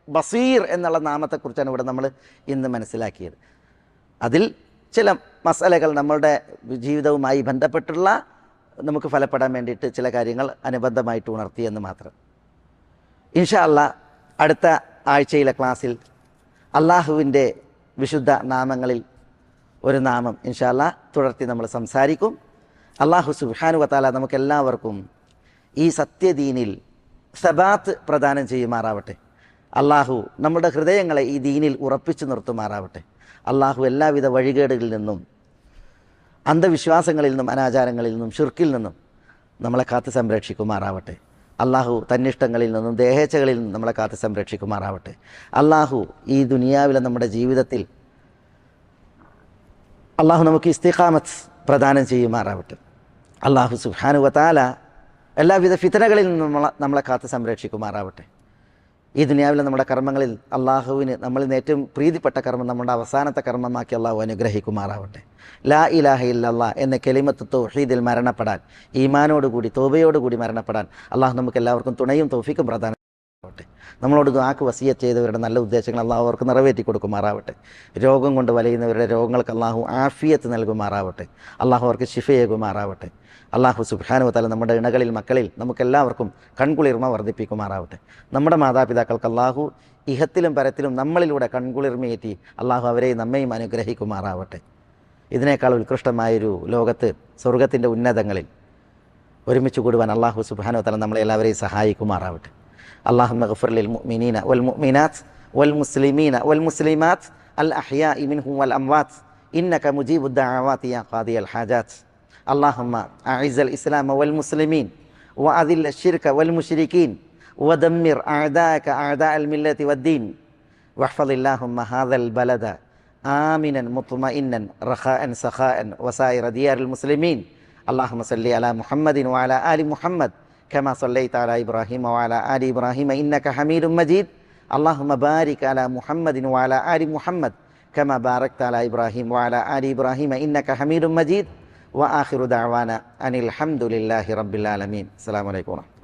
ബസീർ എന്നുള്ള നാമത്തെക്കുറിച്ചാണ് ഇവിടെ നമ്മൾ ഇന്ന് മനസ്സിലാക്കിയത്. അതിൽ ചില മസലകൾ നമ്മളുടെ ജീവിതവുമായി ബന്ധപ്പെട്ടുള്ള നമുക്ക് ഫലപ്പെടാൻ വേണ്ടിയിട്ട് ചില കാര്യങ്ങൾ അനുബന്ധമായിട്ട് ഉണർത്തിയെന്ന് മാത്രം. ഇൻഷാ അല്ലാഹ് അടുത്ത ആഴ്ചയിലെ ക്ലാസ്സിൽ അള്ളാഹുവിൻ്റെ വിശുദ്ധ നാമങ്ങളിൽ ഒരു നാമം ഇൻഷാ അല്ലാഹ് തുടർത്തി നമ്മൾ സംസാരിക്കും. അള്ളാഹു സുബ്ഹാനഹു വ തആല നമുക്കെല്ലാവർക്കും ഈ സത്യദീനിൽ സബാത്ത് പ്രദാനം ചെയ്യുമാറാവട്ടെ. അള്ളാഹു നമ്മുടെ ഹൃദയങ്ങളെ ഈ ദീനിൽ ഉറപ്പിച്ചു നിർത്തുമാറാവട്ടെ. അള്ളാഹു എല്ലാവിധ വഴികേടുകളിൽ നിന്നും, അന്ധവിശ്വാസങ്ങളിൽ നിന്നും, അനാചാരങ്ങളിൽ നിന്നും, ഷിർക്കിൽ നിന്നും നമ്മളെ കാത്ത് സംരക്ഷിക്കുമാറാവട്ടെ. അള്ളാഹു തന്നിഷ്ടങ്ങളിൽ നിന്നും ദേഹേച്ഛകളിൽ നിന്നും നമ്മളെ കാത്ത് സംരക്ഷിക്കുമാറാവട്ടെ. അള്ളാഹു ഈ ദുനിയാവിലെ നമ്മുടെ ജീവിതത്തിൽ അള്ളാഹു നമുക്ക് ഇസ്തിഖാമത്ത് പ്രദാനം ചെയ്യുമാറാവട്ടെ. അള്ളാഹു സുബ്ഹാനഹു വ തആല എല്ലാവിധ ഫിത്നകളിൽ നിന്നും നമ്മളെ കാത്ത് സംരക്ഷിക്കുമാറാവട്ടെ. ഈ ദുനിയാവിലെ നമ്മുടെ കർമ്മങ്ങളിൽ അള്ളാഹുവിന് നമ്മളിൽ നിന്ന് ഏറ്റവും പ്രീതിപ്പെട്ട കർമ്മം നമ്മുടെ അവസാനത്തെ കർമ്മമാക്കി അള്ളാഹു അനുഗ്രഹിക്കുമാറാവട്ടെ. ലാ ഇലാഹ ഇല്ലല്ലാഹ് എന്ന കലിമത്ത് തൗഹീദിൽ മരണപ്പെടാൻ, ഈമാനോടുകൂടി തൗബയോടുകൂടി മരണപ്പെടാൻ അള്ളാഹു നമുക്ക് എല്ലാവർക്കും തുണയും തൗഫീഖും പ്രദാനം ചെയ്യട്ടെ. കൊടുക്കുമാറാവട്ടെ. നമ്മളോട് ദുആക്ക് വസിയത്ത് ചെയ്തവരുടെ നല്ല ഉദ്ദേശങ്ങൾ അള്ളാഹു അവർക്ക് നിറവേറ്റി കൊടുക്കുമാറാവട്ടെ. രോഗം കൊണ്ട് വലയുന്നവരുടെ രോഗങ്ങൾക്ക് അള്ളാഹു ആഫിയത്ത് നൽകുമാറാവട്ടെ. അള്ളാഹു അവർക്ക് ശിഫയേകുമാറാവട്ടെ. അള്ളാഹു സുബ്ഹാനഹു വ തആല നമ്മുടെ ഇണകളിൽ മക്കളിൽ നമുക്കെല്ലാവർക്കും കൺകുളിർമ വർദ്ധിപ്പിക്കുമാറാവട്ടെ. നമ്മുടെ മാതാപിതാക്കൾക്ക് അള്ളാഹു ഇഹത്തിലും പരത്തിലും നമ്മളിലൂടെ കൺകുളിർമയേറ്റി അള്ളാഹു അവരെയും നമ്മയും അനുഗ്രഹിക്കുമാറാവട്ടെ. ഇതിനേക്കാൾ ഉത്കൃഷ്ടമായൊരു ലോകത്ത് സ്വർഗത്തിൻ്റെ ഉന്നതങ്ങളിൽ ഒരുമിച്ച് കൂടുവാൻ അള്ളാഹു സുബ്ഹാനഹു വ തആല നമ്മളെ എല്ലാവരെയും സഹായിക്കുമാറാവട്ടെ. അല്ലാഹുമ്മ ഗ്ഫിർ ലിൽ മുഅ്മിനീന വൽ മുഅ്മിനാത്ത് വൽ മുസ്ലിമീന വൽ മുസ്ലിമാത്ത് അൽ അഹ്യാഇ മിൻഹും വൽ അംവാത്ത് ഇന്നക മുജീബുദ് ദഅവാതി യാ ഖാദിയൽ ഹാജാത്ത്. അല്ലാഹുമ്മ അഇസ്സൽ ഇസ്ലാമ വൽ മുസ്ലിമീൻ വഅദിൽ അശ്ശിർക വൽ മുശ്രികീൻ വദമ്മിർ അഅദാഅക അഅദാഅൽ മില്ലത്തി വദ്ദീൻ വഹ്ഫളില്ലാഹുമ്മ ഹാദൽ ബലദ ആമിനൻ മുത്മഇന്നൻ റഖാഅൻ സഖാഅൻ വസായിറ ദിയാറിൽ മുസ്ലിമീൻ. اللهم صل على محمد وعلى آل محمد كما صليت على إبراهيم وعلى آل إبراهيم إنك حميد مجيد. اللهم بارك على محمد وعلى آل محمد كما باركت على إبراهيم وعلى آل إبراهيم إنك حميد مجيد. وآخر دعوانا أن الحمد لله رب العالمين. السلام عليكم ورحمة الله.